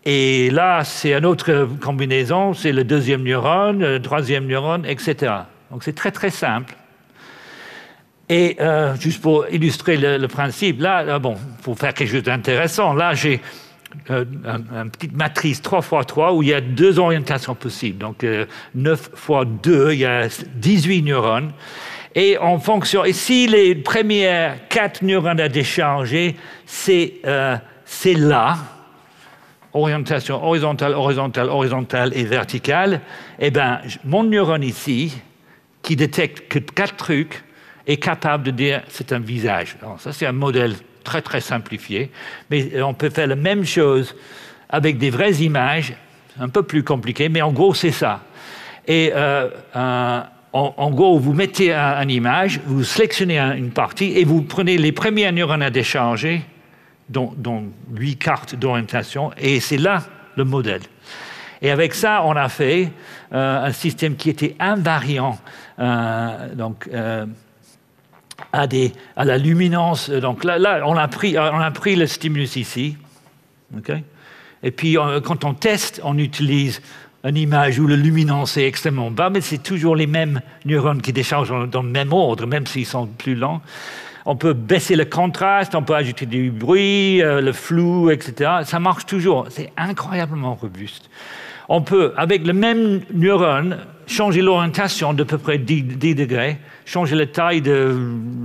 Et là, c'est une autre combinaison. C'est le deuxième neurone, le troisième neurone, etc. Donc, c'est très, très simple. Et juste pour illustrer le principe, là, pour faire quelque chose d'intéressant, là, j'ai une petite matrice 3x3 où il y a 2 orientations possibles. Donc, 9 x 2, il y a 18 neurones. Et en fonction, et si les premières 4 neurones à décharger, c'est là, orientation horizontale, horizontale, horizontale et verticale, eh bien, mon neurone ici, qui détecte que 4 trucs, est capable de dire c'est un visage. Alors, ça, c'est un modèle très, très simplifié, mais on peut faire la même chose avec des vraies images, un peu plus compliquées, mais en gros, c'est ça. Et en gros, vous mettez une image, vous sélectionnez une partie et vous prenez les premiers neurones à décharger, dont 8 cartes d'orientation, et c'est là le modèle. Et avec ça, on a fait un système qui était invariant, à la luminance. Donc là, on a pris le stimulus ici. Okay? Et puis, quand on teste, on utilise une image où la luminance est extrêmement bas, mais c'est toujours les mêmes neurones qui déchargent dans le même ordre, même s'ils sont plus lents. On peut baisser le contraste, on peut ajouter du bruit, le flou, etc. Ça marche toujours. C'est incroyablement robuste. On peut, avec le même neurone, changer l'orientation d'à peu près 10 degrés, changer la taille de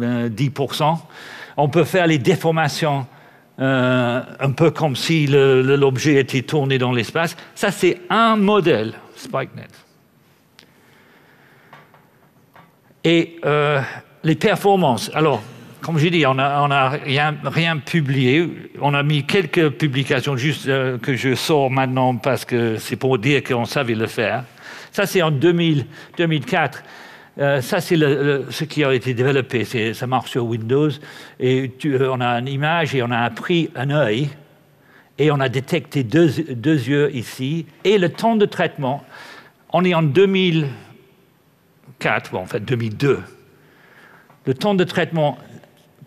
10%. On peut faire les déformations un peu comme si l'objet était tourné dans l'espace. Ça, c'est un modèle, SpikeNet. Et les performances. Alors, comme j'ai dit, on n'a rien publié. On a mis quelques publications juste que je sors maintenant parce que c'est pour dire qu'on savait le faire. Ça, c'est en 2004. Ça, c'est ce qui a été développé. Ça marche sur Windows. Et on a une image et on a pris un œil et on a détecté deux yeux ici. Et le temps de traitement, on est en 2004, bon, en fait 2002. Le temps de traitement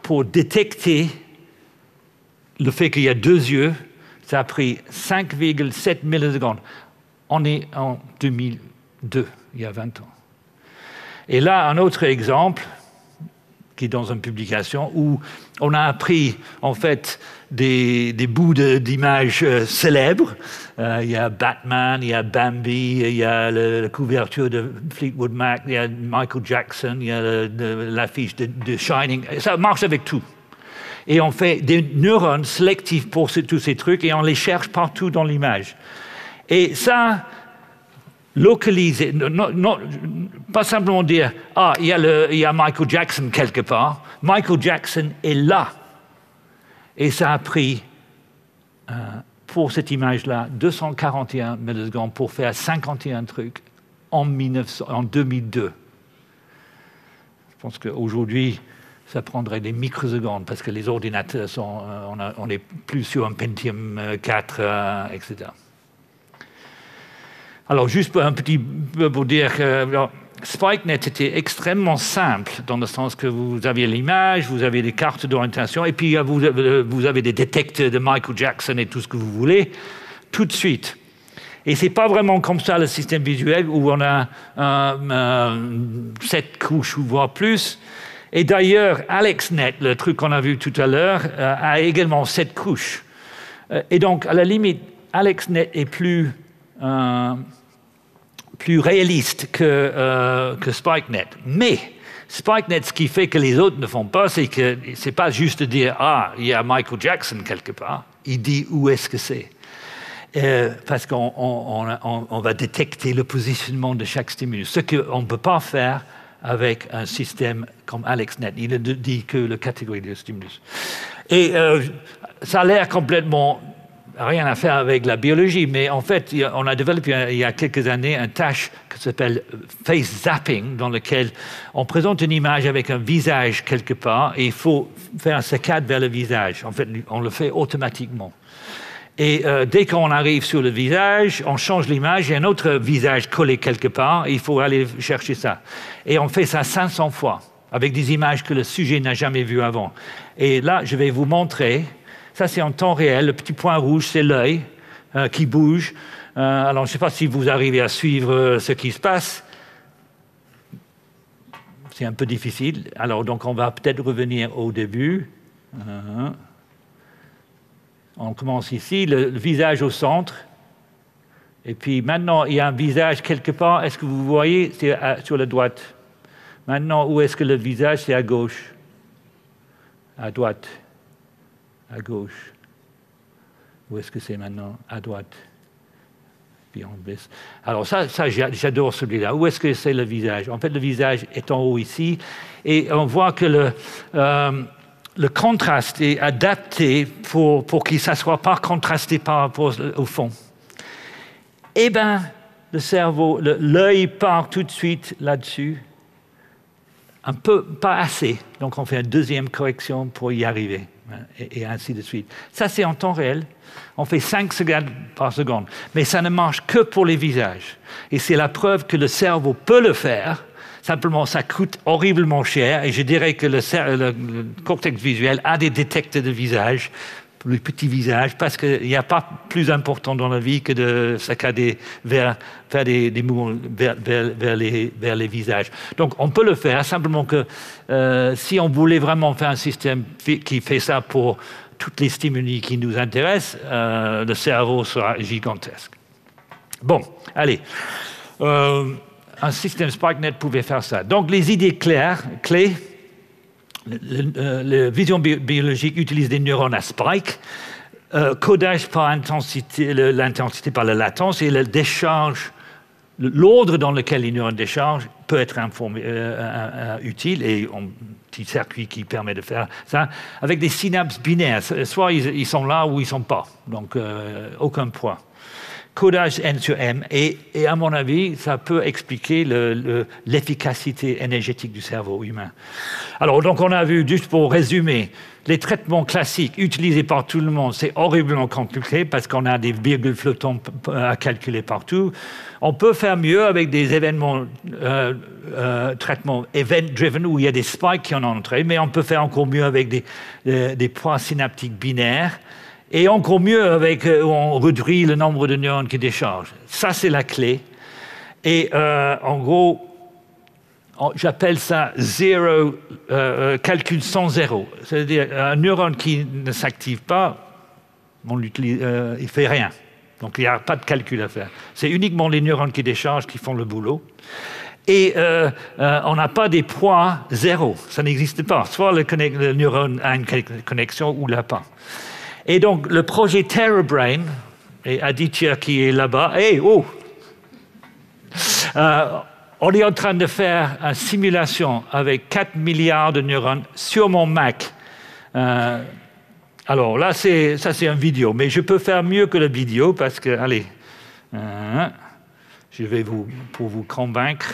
pour détecter le fait qu'il y a deux yeux, ça a pris 5,7 millisecondes. On est en 2002, il y a 20 ans. Et là, un autre exemple, qui est dans une publication, où on a pris en fait des bouts d'images célèbres. Il y a Batman, il y a Bambi, il y a la couverture de Fleetwood Mac, il y a Michael Jackson, il y a l'affiche de Shining. Ça marche avec tout. Et on fait des neurones sélectifs pour tous ces trucs et on les cherche partout dans l'image. Et ça, localiser, pas simplement dire « Ah, il y a Michael Jackson quelque part ». Michael Jackson est là. Et ça a pris, pour cette image-là, 241 millisecondes pour faire 51 trucs en 2002. Je pense qu'aujourd'hui, ça prendrait des microsecondes parce que les ordinateurs sont... on est plus sur un Pentium 4, etc. Alors, juste un petit peu pour dire que SpikeNet était extrêmement simple, dans le sens que vous aviez l'image, vous avez des cartes d'orientation, et puis vous avez des détecteurs de Michael Jackson et tout ce que vous voulez, tout de suite. Et ce n'est pas vraiment comme ça le système visuel, où on a 7 couches, voire plus. Et d'ailleurs, AlexNet, le truc qu'on a vu tout à l'heure, a également 7 couches. Et donc, à la limite, AlexNet est plus réaliste que SpikeNet. Mais SpikeNet, ce qui fait que les autres ne font pas, c'est que c'est pas juste de dire « Ah, il y a Michael Jackson quelque part ». Il dit où est-ce que c'est. Parce qu'on va détecter le positionnement de chaque stimulus. Ce qu'on ne peut pas faire avec un système comme AlexNet. Il ne dit que la catégorie de stimulus. Et ça a l'air complètement... rien à faire avec la biologie, mais en fait, on a développé il y a quelques années une tâche qui s'appelle face zapping, dans laquelle on présente une image avec un visage quelque part et il faut faire un saccade vers le visage. En fait, on le fait automatiquement. Et dès qu'on arrive sur le visage, on change l'image, il y a un autre visage collé quelque part et il faut aller chercher ça. Et on fait ça 500 fois, avec des images que le sujet n'a jamais vues avant. Et là, je vais vous montrer... Ça, c'est en temps réel. Le petit point rouge, c'est l'œil qui bouge. Alors, je ne sais pas si vous arrivez à suivre ce qui se passe. C'est un peu difficile. Alors, donc, on va peut-être revenir au début. On commence ici, le visage au centre. Et puis, maintenant, il y a un visage quelque part. Est-ce que vous voyez? C'est sur la droite. Maintenant, où est-ce que le visage? C'est à gauche. À droite. À gauche. Où est-ce que c'est maintenant? À droite. Beyond Bliss. Alors ça j'adore celui-là. Où est-ce que c'est le visage? En fait, le visage est en haut ici. Et on voit que le contraste est adapté pour qu'il ne soit pas contrasté par rapport au fond. Eh bien, le cerveau, l'œil part tout de suite là-dessus. Un peu, pas assez. Donc on fait une deuxième correction pour y arriver. Et ainsi de suite. Ça, c'est en temps réel. On fait 5 secondes par seconde. Mais ça ne marche que pour les visages. Et c'est la preuve que le cerveau peut le faire. Simplement, ça coûte horriblement cher. Et je dirais que le cortex visuel a des détecteurs de visage, pour les petits visages, parce qu'il n'y a pas plus important dans la vie que de saccader faire des mouvements vers les visages. Donc, on peut le faire, simplement que si on voulait vraiment faire un système qui fait ça pour toutes les stimuli qui nous intéressent, le cerveau sera gigantesque. Bon, allez. Un système SpikeNet pouvait faire ça. Donc, les idées clés, la vision biologique utilise des neurones à spike, codage par l'intensité par la latence et la décharge, l'ordre dans lequel les neurones déchargent peut être utile, et un petit circuit qui permet de faire ça, avec des synapses binaires. Soit ils sont là ou ils ne sont pas, donc aucun poids. Codage N sur M, et à mon avis, ça peut expliquer l'efficacité énergétique du cerveau humain. Alors, donc on a vu, juste pour résumer, les traitements classiques utilisés par tout le monde, c'est horriblement compliqué parce qu'on a des virgules flottantes à calculer partout. On peut faire mieux avec des traitements event-driven où il y a des spikes qui en ont entré, mais on peut faire encore mieux avec des poids synaptiques binaires. Et encore mieux où on réduit le nombre de neurones qui déchargent. Ça, c'est la clé. Et en gros, j'appelle ça calcul sans zéro. C'est-à-dire un neurone qui ne s'active pas, il ne fait rien. Donc il n'y a pas de calcul à faire. C'est uniquement les neurones qui déchargent qui font le boulot. Et on n'a pas des poids zéro. Ça n'existe pas. Soit le neurone a une connexion ou l'a pas. Et donc, le projet TerraBrain, et Aditya qui est là-bas, on est en train de faire une simulation avec 4 milliards de neurones sur mon Mac. Alors là, ça c'est une vidéo, mais je peux faire mieux que la vidéo parce que, allez, je vais pour vous convaincre.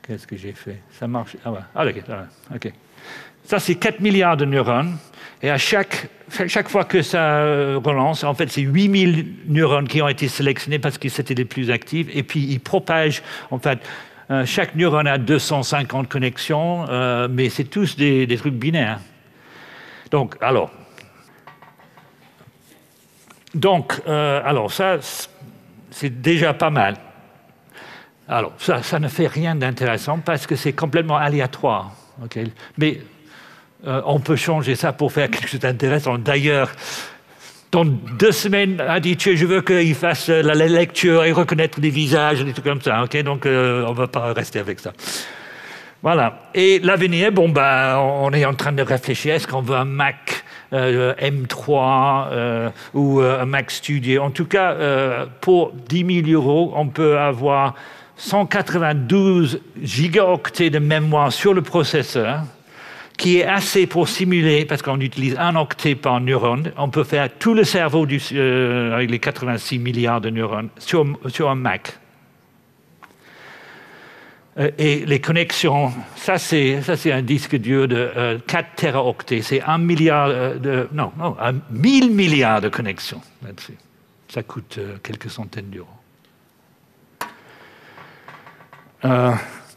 Qu'est-ce que j'ai fait? Ça marche? Ah ouais, ok. Ça, c'est 4 milliards de neurones. Et à chaque fois que ça relance, en fait, c'est 8000 neurones qui ont été sélectionnés parce que c'était les plus actifs. Et puis, ils propagent, en fait, chaque neurone a 250 connexions, mais c'est tous des trucs binaires. Donc, ça, c'est déjà pas mal. Alors, ça ne fait rien d'intéressant parce que c'est complètement aléatoire. Okay? Mais on peut changer ça pour faire quelque chose d'intéressant. D'ailleurs, dans 2 semaines, Aditya, je veux qu'il fasse la lecture et reconnaître des visages, des trucs comme ça. Okay? Donc, on ne va pas rester avec ça. Voilà. Et l'avenir, on est en train de réfléchir. Est-ce qu'on veut un Mac M3 ou un Mac Studio? En tout cas, pour 10 000 €, on peut avoir 192 gigaoctets de mémoire sur le processeur, qui est assez pour simuler, parce qu'on utilise 1 octet par neurone, on peut faire tout le cerveau avec les 86 milliards de neurones sur un Mac. Et les connexions, ça c'est un disque dur de 4 téraoctets, c'est 1 milliard 1000 milliards de connexions là-dessus. Ça coûte quelques centaines d'euros.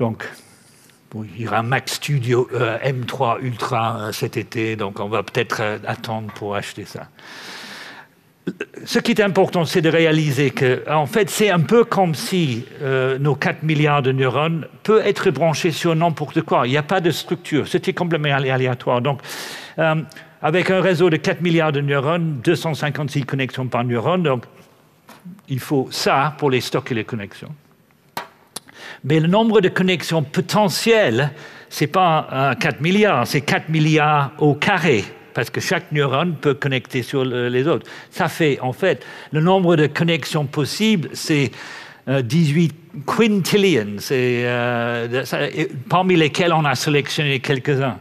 Donc, il y aura un Mac Studio M3 Ultra cet été, donc on va peut-être attendre pour acheter ça. Ce qui est important, c'est de réaliser que, en fait, c'est un peu comme si nos 4 milliards de neurones peuvent être branchés sur n'importe quoi. Il n'y a pas de structure. C'était complètement aléatoire. Donc, avec un réseau de 4 milliards de neurones, 256 connexions par neurone, donc il faut ça pour les stocker les connexions. Mais le nombre de connexions potentielles, ce n'est pas 4 milliards, c'est 4 milliards au carré, parce que chaque neurone peut connecter sur les autres. Ça fait, en fait, le nombre de connexions possibles, c'est 18 quintillions, parmi lesquels on a sélectionné quelques-uns.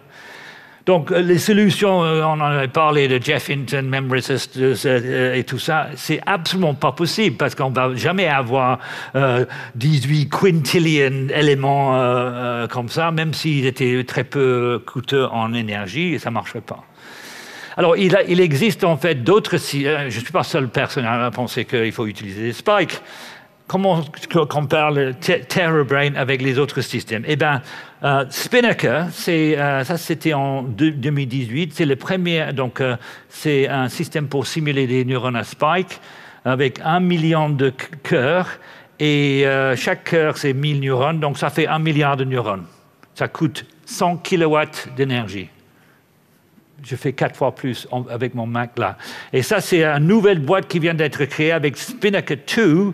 Donc, les solutions, on en avait parlé de Jeff Hinton, Memrisys et tout ça, c'est absolument pas possible parce qu'on ne va jamais avoir 18 quintillions éléments comme ça, même s'ils étaient très peu coûteux en énergie, et ça ne marcherait pas. Alors, il existe en fait d'autres... Je ne suis pas seule personne à penser qu'il faut utiliser des spikes. Comment on compare le TerraBrain avec les autres systèmes? Eh bien, Spinnaker, ça c'était en 2018, c'est le premier, donc c'est un système pour simuler des neurones à spike avec 1 million de cœurs, et chaque cœur c'est 1000 neurones, donc ça fait 1 milliard de neurones. Ça coûte 100 kilowatts d'énergie. Je fais 4 fois plus avec mon Mac là. Et ça, c'est une nouvelle boîte qui vient d'être créée avec Spinnaker 2.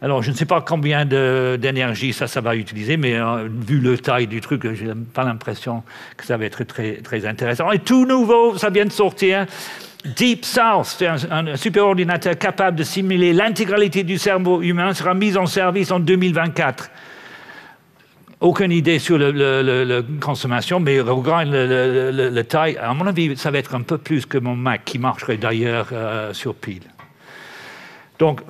Alors, je ne sais pas combien d'énergie ça va utiliser, mais vu le taille du truc, je n'ai pas l'impression que ça va être très, très intéressant. Et tout nouveau, ça vient de sortir, Deep South, c'est un superordinateur capable de simuler l'intégralité du cerveau humain, sera mis en service en 2024. Aucune idée sur la consommation, mais regarde le taille. À mon avis, ça va être un peu plus que mon Mac, qui marcherait d'ailleurs sur pile. Donc,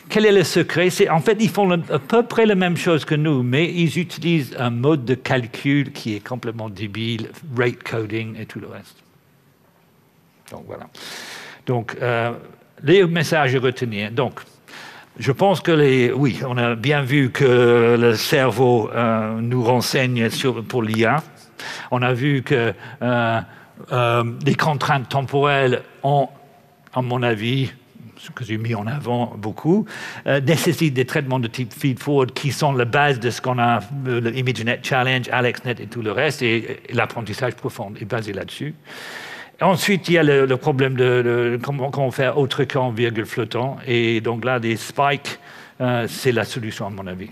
quel est le secret? En fait, ils font à peu près la même chose que nous, mais ils utilisent un mode de calcul qui est complètement débile, rate coding et tout le reste. Donc, voilà. Donc, les messages à retenir. Donc, je pense que oui, on a bien vu que le cerveau nous renseigne pour l'IA. On a vu que les contraintes temporelles ont, à mon avis, ce que j'ai mis en avant beaucoup, nécessitent des traitements de type feed-forward qui sont la base de ce qu'on a, le ImageNet Challenge, AlexNet et tout le reste, et l'apprentissage profond est basé là-dessus. Ensuite, il y a le problème de comment faire autre qu'en virgule flottant. Et donc là, des spikes, c'est la solution à mon avis.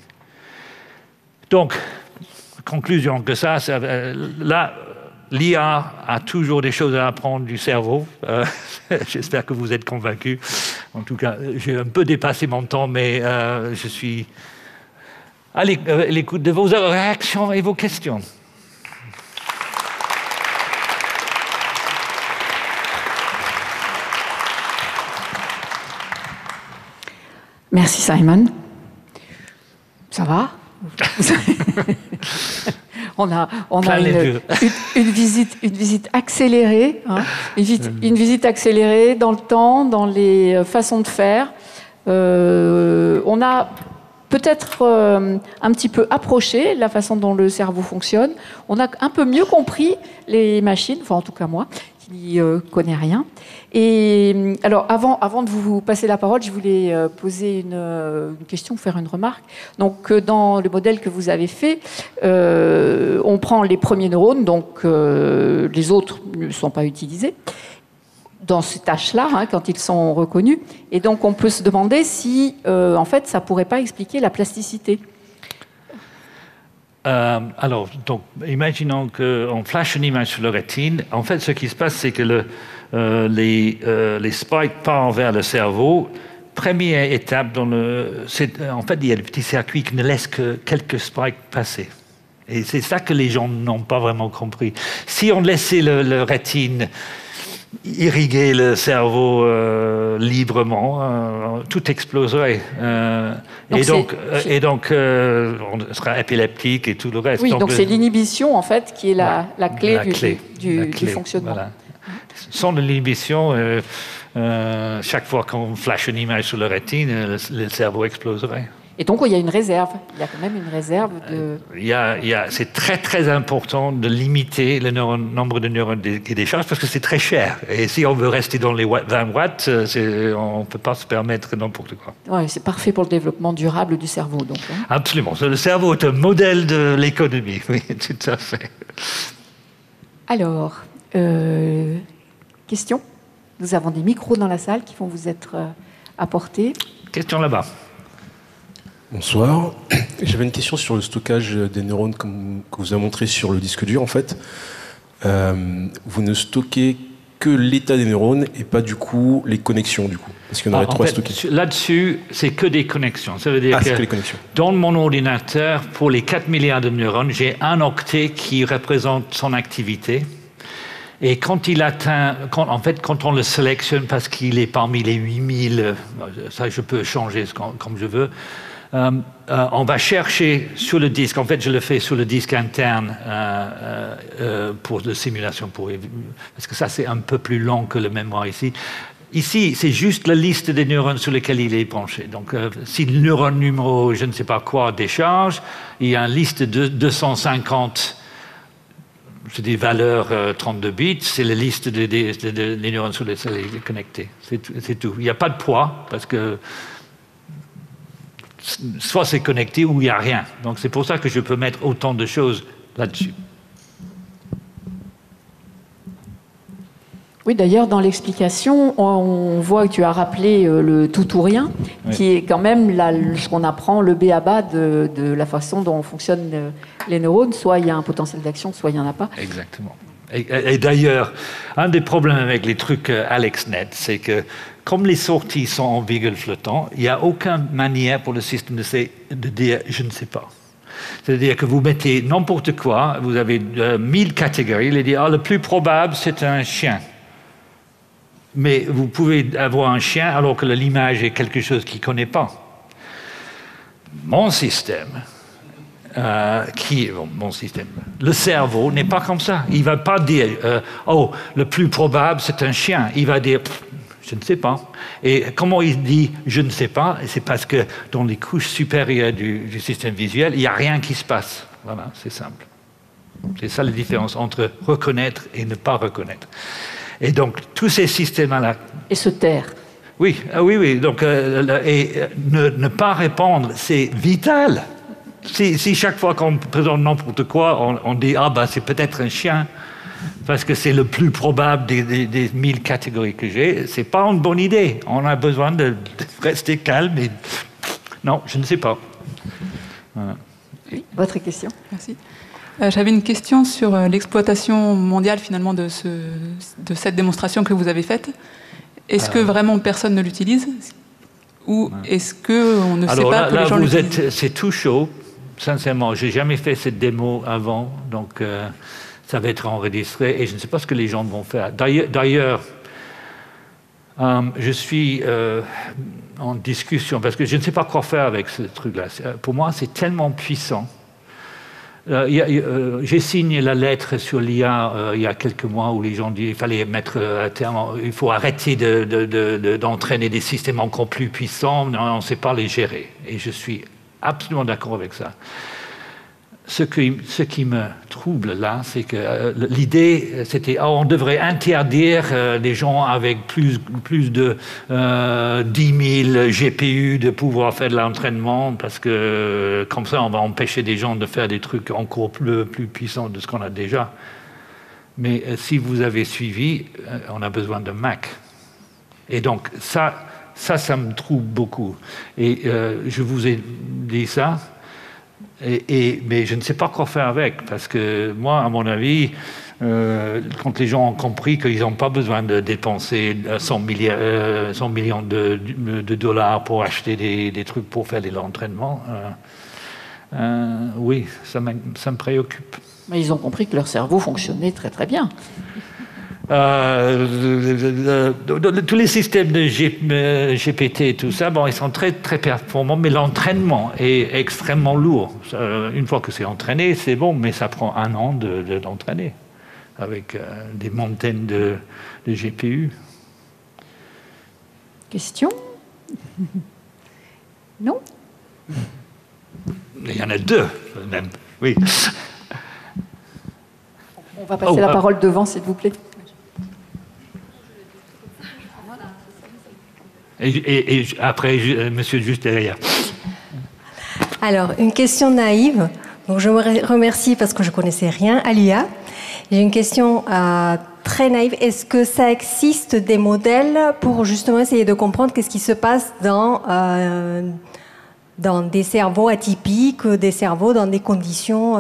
Donc, conclusion que là, l'IA a toujours des choses à apprendre du cerveau. J'espère que vous êtes convaincus. En tout cas, j'ai un peu dépassé mon temps, mais je suis à l'écoute de vos réactions et vos questions. Merci Simon. Ça va? On a une visite accélérée, hein, une visite accélérée dans le temps, dans les façons de faire. On a peut-être un petit peu approché la façon dont le cerveau fonctionne. On a un peu mieux compris les machines, enfin en tout cas moi, qui n'y connais rien. Et alors, avant de vous passer la parole, je voulais poser une question, faire une remarque. Donc, dans le modèle que vous avez fait, on prend les premiers neurones, donc les autres ne sont pas utilisés dans ces tâches-là, hein, quand ils sont reconnus. Et donc, on peut se demander si, en fait, ça ne pourrait pas expliquer la plasticité. Alors, donc, imaginons qu'on flash une image sur la rétine. En fait, ce qui se passe, c'est que les spikes partent vers le cerveau. Première étape, en fait, il y a des petits circuits qui ne laissent que quelques spikes passer. Et c'est ça que les gens n'ont pas vraiment compris. Si on laissait le rétine irriguer le cerveau librement, tout exploserait. Et donc, on sera épileptique et tout le reste. Oui, donc c'est l'inhibition, en fait, qui est la clé du fonctionnement. Voilà. Sans l'inhibition, chaque fois qu'on flash une image sur la rétine, le cerveau exploserait. Et donc, il y a une réserve. Il y a quand même une réserve de... C'est très, très important de limiter le nombre de neurones qui déchargent parce que c'est très cher. Et si on veut rester dans les 20 watts, on ne peut pas se permettre n'importe quoi. Oui, c'est parfait pour le développement durable du cerveau. Donc, hein. Absolument. Le cerveau est un modèle de l'économie. Oui, tout à fait. Alors, question. Nous avons des micros dans la salle qui vont vous être apportés. Question là-bas. Bonsoir. J'avais une question sur le stockage des neurones que vous avez montré sur le disque dur. En fait, vous ne stockez que l'état des neurones et pas du coup les connexions du coup. Parce qu'il y en aurait trois stockées. Là-dessus, c'est que des connexions. Ça veut dire que les connexions. Dans mon ordinateur, pour les 4 milliards de neurones, j'ai un octet qui représente son activité. Et quand il atteint, quand on le sélectionne parce qu'il est parmi les 8000, ça je peux changer comme je veux. On va chercher sur le disque, en fait je le fais sur le disque interne pour la simulation, parce que ça c'est un peu plus long que le mémoire ici. Ici, c'est juste la liste des neurones sur lesquels il est branché. Donc si le neurone numéro je ne sais pas quoi décharge, il y a une liste de 250, c'est des valeurs 32 bits, c'est la liste des neurones sur lesquels il est connecté. C'est tout. Il n'y a pas de poids, parce que soit c'est connecté ou il n'y a rien. Donc c'est pour ça que je peux mettre autant de choses là-dessus. Oui, d'ailleurs, dans l'explication, on voit que tu as rappelé le tout ou rien, oui, qui est quand même ce qu'on apprend, le b.a.-ba de la façon dont fonctionnent les neurones. Soit il y a un potentiel d'action, soit il n'y en a pas. Exactement. Et d'ailleurs, un des problèmes avec les trucs AlexNet, c'est que comme les sorties sont en virgule flottant, il n'y a aucune manière pour le système de dire « je ne sais pas ». C'est-à-dire que vous mettez n'importe quoi, vous avez 1000 catégories, il dit « le plus probable, c'est un chien ». Mais vous pouvez avoir un chien alors que l'image est quelque chose qu'il ne connaît pas. Mon système, le cerveau n'est pas comme ça. Il ne va pas dire le plus probable c'est un chien. Il va dire je ne sais pas. Et comment il dit je ne sais pas? C'est parce que dans les couches supérieures du système visuel, il n'y a rien qui se passe. Voilà, c'est simple. C'est ça la différence entre reconnaître et ne pas reconnaître. Et donc tous ces systèmes-là. Et se taire. Oui, oui. Donc, ne pas répondre, c'est vital. Si chaque fois qu'on présente n'importe quoi, on dit c'est peut-être un chien, parce que c'est le plus probable des 1000 catégories que j'ai, c'est pas une bonne idée. On a besoin de rester calme et non, je ne sais pas. Voilà. Oui, votre question. Merci. J'avais une question sur l'exploitation mondiale finalement de cette démonstration que vous avez faite. Est-ce que vraiment personne ne l'utilise ou est-ce qu'on ne sait pas que les gens l'utilisent? C'est tout chaud, sincèrement. Je n'ai jamais fait cette démo avant, donc ça va être enregistré et je ne sais pas ce que les gens vont faire. D'ailleurs, je suis en discussion parce que je ne sais pas quoi faire avec ce truc-là. Pour moi, c'est tellement puissant. J'ai signé la lettre sur l'IA il y a quelques mois où les gens disent qu'il fallait mettre à terme, il faut arrêter d'entraîner des systèmes encore plus puissants, on ne sait pas les gérer. Et je suis absolument d'accord avec ça. Ce qui me trouble là, c'est que l'idée, c'était on devrait interdire les gens avec plus de 10 000 GPU de pouvoir faire de l'entraînement, parce que comme ça, on va empêcher des gens de faire des trucs encore plus puissants de ce qu'on a déjà. Mais si vous avez suivi, on a besoin de Mac. Et donc, ça me trouble beaucoup. Et je vous ai dit ça. Mais je ne sais pas quoi faire avec, parce que moi, à mon avis, quand les gens ont compris qu'ils n'ont pas besoin de dépenser 100 millions de dollars pour acheter des trucs pour faire de l'entraînement, oui, ça me préoccupe. Mais ils ont compris que leur cerveau fonctionnait très très bien. Tous les systèmes de GPT et tout ça, ils sont très très performants, mais l'entraînement est extrêmement lourd. Une fois que c'est entraîné, c'est bon, mais ça prend 1 an de l'entraîner avec des montagnes de GPU. Question? Non? Il y en a 2 même. Oui. On va passer la parole devant, s'il vous plaît. Et après, monsieur juste derrière. Alors, une question naïve. Donc, je me remercie parce que je ne connaissais rien à l'IA. J'ai une question très naïve. Est-ce que ça existe des modèles pour justement essayer de comprendre qu'est-ce qui se passe dans des cerveaux atypiques, des cerveaux dans des conditions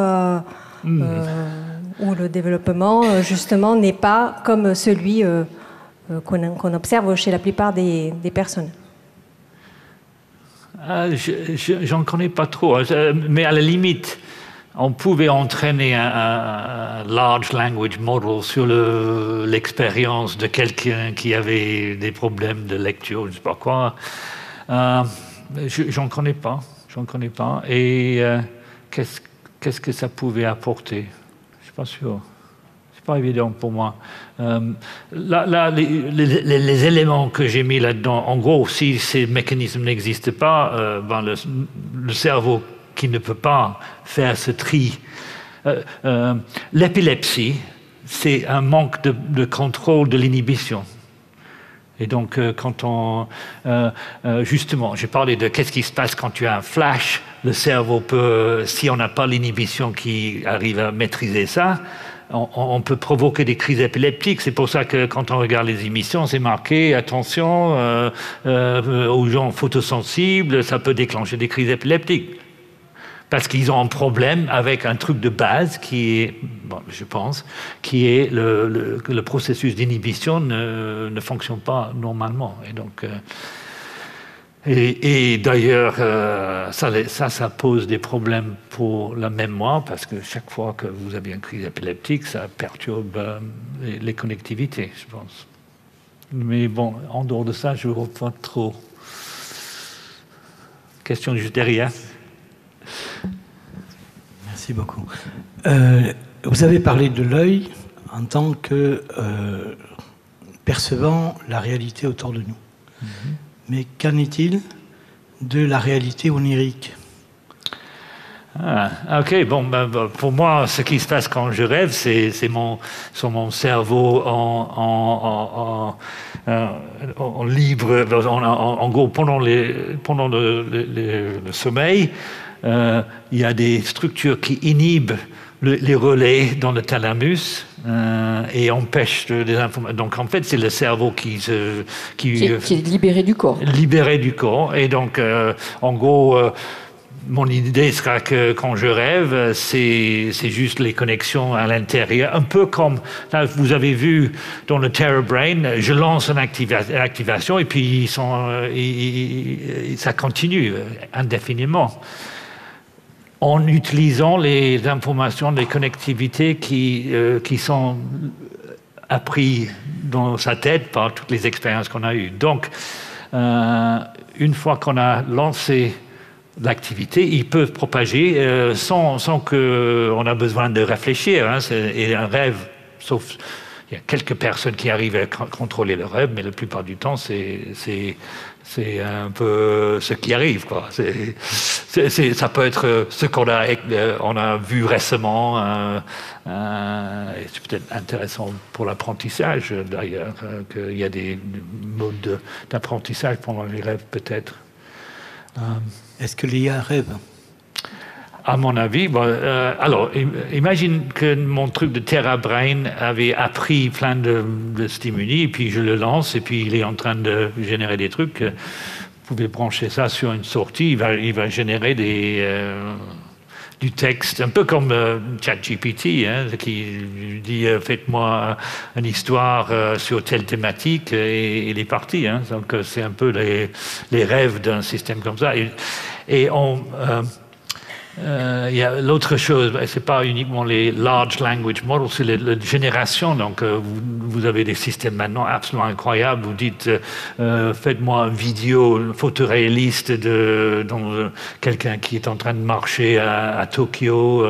où le développement, justement, n'est pas comme celui qu'on observe chez la plupart des personnes? J'en connais pas trop, mais à la limite, on pouvait entraîner un large language model sur l'expérience de quelqu'un qui avait des problèmes de lecture, je ne sais pas quoi. J'en connais pas. Et qu'est-ce que ça pouvait apporter? Je suis pas sûr. Pas évident pour moi. Les éléments que j'ai mis là-dedans, en gros, si ces mécanismes n'existent pas, le cerveau qui ne peut pas faire ce tri. L'épilepsie, c'est un manque de contrôle de l'inhibition. Et donc, justement, j'ai parlé de qu'est-ce qui se passe quand tu as un flash. Le cerveau peut, si on n'a pas l'inhibition qui arrive à maîtriser ça, on peut provoquer des crises épileptiques. C'est pour ça que quand on regarde les émissions, c'est marqué attention aux gens photosensibles, ça peut déclencher des crises épileptiques. Parce qu'ils ont un problème avec un truc de base qui est, bon, je pense, qui est que le processus d'inhibition ne fonctionne pas normalement. Et donc, et d'ailleurs, ça pose des problèmes pour la mémoire, parce que chaque fois que vous avez une crise épileptique, ça perturbe les connectivités, je pense. Mais bon, en dehors de ça, je ne vois pas trop. Question juste derrière. Merci beaucoup. Vous avez parlé de l'œil en tant que percevant la réalité autour de nous. Mais qu'en est-il de la réalité onirique? Ok, bon, pour moi, ce qui se passe quand je rêve, c'est mon cerveau en libre, en gros, pendant le sommeil, il y a des structures qui inhibent les relais dans le thalamus et empêchent des informations. Donc en fait, c'est le cerveau qui est libéré du corps. Libéré du corps. Et donc, en gros, mon idée sera que quand je rêve, c'est juste les connexions à l'intérieur. Un peu comme, là, vous avez vu dans le Terror Brain, je lance une activation et puis ça continue indéfiniment, en utilisant les informations, les connectivités qui sont apprises dans sa tête par toutes les expériences qu'on a eues. Donc, une fois qu'on a lancé l'activité, ils peuvent propager sans qu'on a besoin de réfléchir. Hein. Et un rêve, sauf il y a quelques personnes qui arrivent à contrôler le rêve, mais la plupart du temps, c'est un peu ce qui arrive, quoi. Ça peut être ce qu'on a vu récemment. C'est peut-être intéressant pour l'apprentissage, d'ailleurs, qu'il y a des modes d'apprentissage pendant les rêves, peut-être. Est-ce que l'IA rêve? À mon avis, alors, imagine que mon truc de Terra Brain avait appris plein de stimuli, et puis je le lance, et puis il est en train de générer des trucs. Vous pouvez brancher ça sur une sortie, il va générer du texte, un peu comme ChatGPT, hein, qui dit faites-moi une histoire sur telle thématique, et il est parti. Hein. Donc c'est un peu les rêves d'un système comme ça. Et il y a l'autre chose, c'est pas uniquement les large language models, c'est la génération. Donc, vous avez des systèmes maintenant absolument incroyables. Vous dites, faites-moi une vidéo photoréaliste de quelqu'un qui est en train de marcher à Tokyo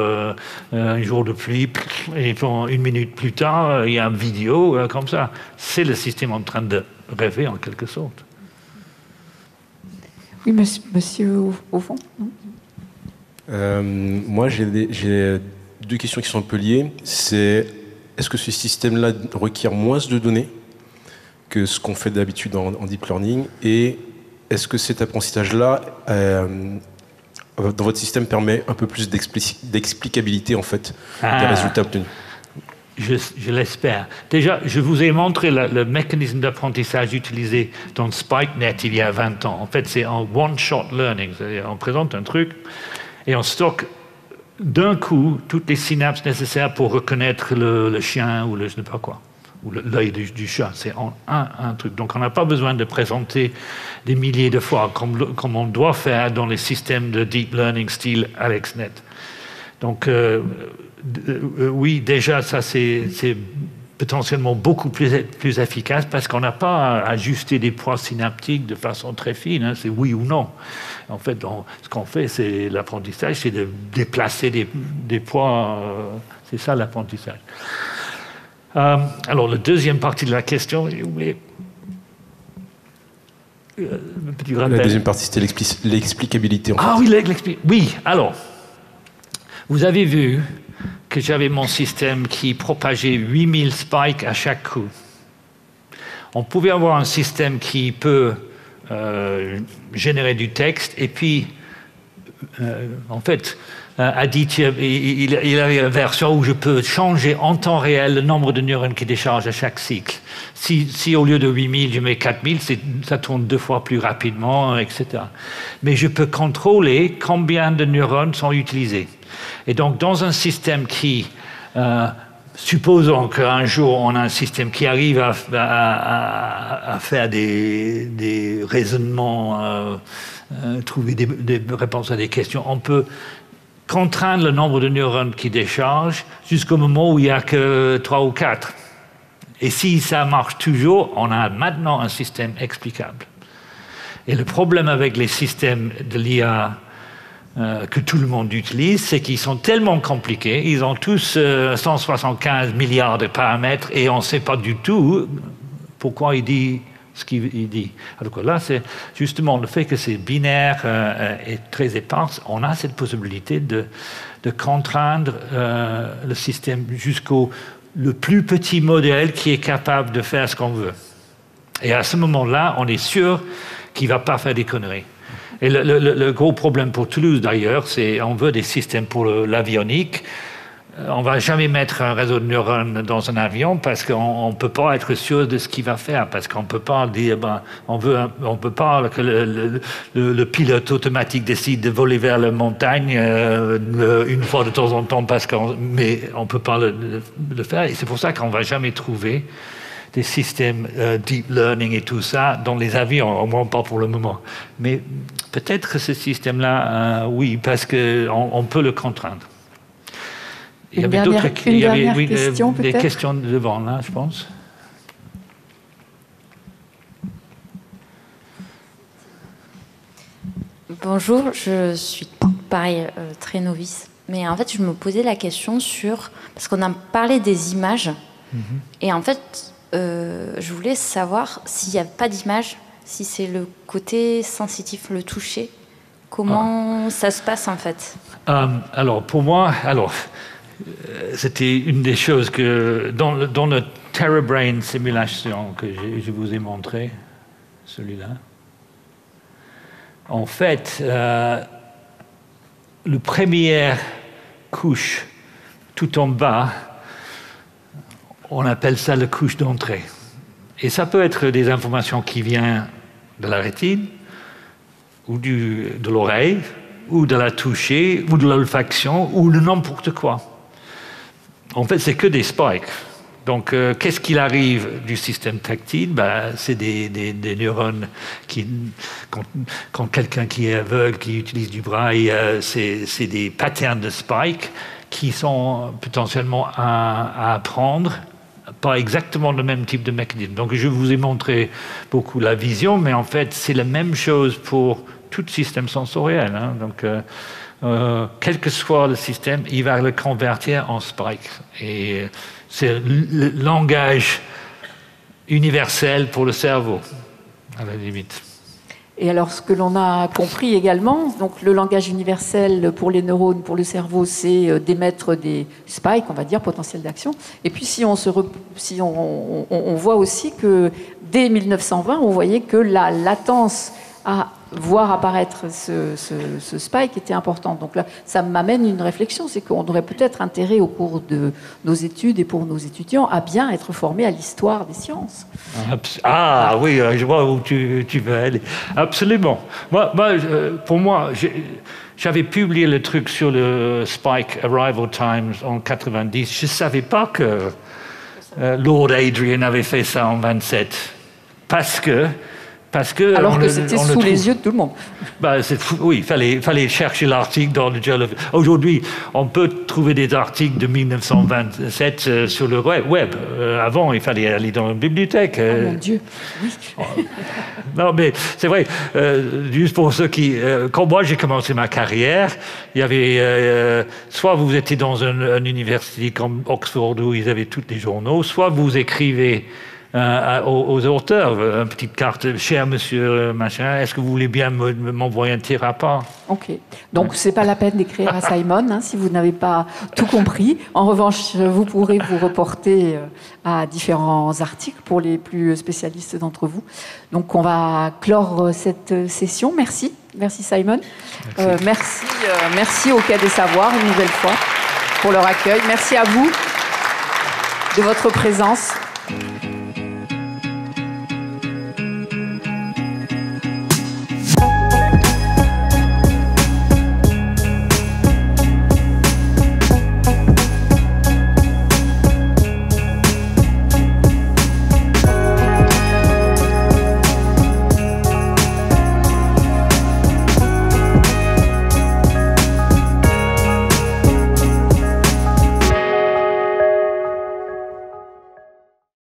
un jour de pluie, et 1 minute plus tard, il y a une vidéo comme ça. C'est le système en train de rêver en quelque sorte. Oui, monsieur au fond. Moi, j'ai 2 questions qui sont un peu liées. Est-ce que ce système-là requiert moins de données que ce qu'on fait d'habitude en deep learning? Et est-ce que cet apprentissage-là, dans votre système, permet un peu plus d'explicabilité, en fait, des résultats obtenus? Je l'espère. Déjà, je vous ai montré le mécanisme d'apprentissage utilisé dans SpikeNet il y a 20 ans. En fait, c'est un one-shot learning. C'est-à-dire, on présente un truc et on stocke d'un coup toutes les synapses nécessaires pour reconnaître le chien ou je ne sais pas quoi, ou l'œil du chat. C'est un truc. Donc on n'a pas besoin de présenter des milliers de fois comme on doit faire dans les systèmes de deep learning style AlexNet. Donc oui, déjà ça c'est potentiellement beaucoup plus efficace parce qu'on n'a pas à ajuster des poids synaptiques de façon très fine, hein, c'est oui ou non. En fait, ce qu'on fait, c'est l'apprentissage, c'est de déplacer des poids, c'est ça l'apprentissage. Alors, la deuxième partie de la question, la deuxième partie, c'était l'explicabilité. En fait. Ah oui, oui, alors, vous avez vu que j'avais mon système qui propageait 8000 spikes à chaque coup. On pouvait avoir un système qui peut générer du texte et puis, en fait, a dit il avait une version où je peux changer en temps réel le nombre de neurones qui déchargent à chaque cycle. Si au lieu de 8000, je mets 4000, ça tourne 2 fois plus rapidement, etc. Mais je peux contrôler combien de neurones sont utilisés. Et donc, dans un système qui, supposons qu'un jour, on a un système qui arrive à faire des raisonnements, trouver des réponses à des questions, on peut contraindre le nombre de neurones qui déchargent jusqu'au moment où il n'y a que 3 ou 4. Et si ça marche toujours, on a maintenant un système explicable. Et le problème avec les systèmes de l'IA que tout le monde utilise, c'est qu'ils sont tellement compliqués, ils ont tous 175 milliards de paramètres et on ne sait pas du tout pourquoi il dit ce qu'il dit. Alors que là, c'est justement le fait que c'est binaire et très éparse, on a cette possibilité de contraindre le système jusqu'au le plus petit modèle qui est capable de faire ce qu'on veut. Et à ce moment-là, on est sûr qu'il ne va pas faire des conneries. Et le gros problème pour Toulouse, d'ailleurs, c'est qu'on veut des systèmes pour l'avionique. On ne va jamais mettre un réseau de neurones dans un avion parce qu'on ne peut pas être sûr de ce qu'il va faire, parce qu'on ne peut pas dire, on peut pas que le pilote automatique décide de voler vers la montagne une fois de temps en temps, mais on ne peut pas le faire. Et c'est pour ça qu'on ne va jamais trouver des systèmes deep learning et tout ça dans les avions, au moins pas pour le moment. Mais peut-être que ce système-là, oui, parce qu'on peut le contraindre. Il y avait d'autres questions, des questions devant là, je pense. Bonjour, je suis pareil, très novice. Mais en fait, je me posais la question parce qu'on a parlé des images. Et en fait, je voulais savoir s'il n'y a pas d'image, si c'est le côté sensitif, le toucher. Comment ça se passe en fait? Alors, pour moi, c'était une des choses que dans le TerraBrain simulation que je vous ai montré, celui-là, en fait, la première couche tout en bas, on appelle ça la couche d'entrée. Et ça peut être des informations qui viennent de la rétine, ou de l'oreille, ou de la toucher, ou de l'olfaction, ou de n'importe quoi. En fait, c'est que des spikes. Donc, qu'est-ce qu'il arrive du système tactile? C'est des neurones qui, quand quelqu'un qui est aveugle, qui utilise du braille, c'est des patterns de spikes qui sont potentiellement à apprendre, pas exactement le même type de mécanisme. Donc, je vous ai montré beaucoup la vision, mais en fait, c'est la même chose pour tout système sensoriel. Hein. Donc, quel que soit le système, il va le convertir en spike. Et c'est le langage universel pour le cerveau, à la limite. Et alors, ce que l'on a compris également, donc le langage universel pour les neurones, pour le cerveau, c'est d'émettre des spikes, on va dire, potentiels d'action. Et puis, si on voit aussi que dès 1920, on voyait que la latence à voir apparaître ce spike était important. Donc là, ça m'amène une réflexion, c'est qu'on aurait peut-être intérêt au cours de nos études et pour nos étudiants à bien être formés à l'histoire des sciences. Ah oui, je vois où tu veux aller. Absolument. Pour moi, j'avais publié le truc sur le Spike Arrival Times en 90. Je ne savais pas que Lord Adrian avait fait ça en 27. Parce que alors que c'était sous les yeux de tout le monde. Oui, il fallait chercher l'article dans le Journal. Aujourd'hui, on peut trouver des articles de 1927 sur le web. Avant, il fallait aller dans une bibliothèque. Oh mon Dieu, oui. Non, mais c'est vrai, juste pour ceux qui... quand moi, j'ai commencé ma carrière, il y avait... soit vous étiez dans une université comme Oxford où ils avaient tous les journaux, soit vous écrivez... aux auteurs, une petite carte, cher monsieur machin, est-ce que vous voulez bien m'envoyer un petit rapport? Ok. Donc, ce n'est pas la peine d'écrire à Simon si vous n'avez pas tout compris. En revanche, vous pourrez vous reporter à différents articles pour les plus spécialistes d'entre vous. Donc, on va clore cette session. Merci Merci Simon. Merci au Quai des Savoirs une nouvelle fois pour leur accueil. Merci à vous de votre présence.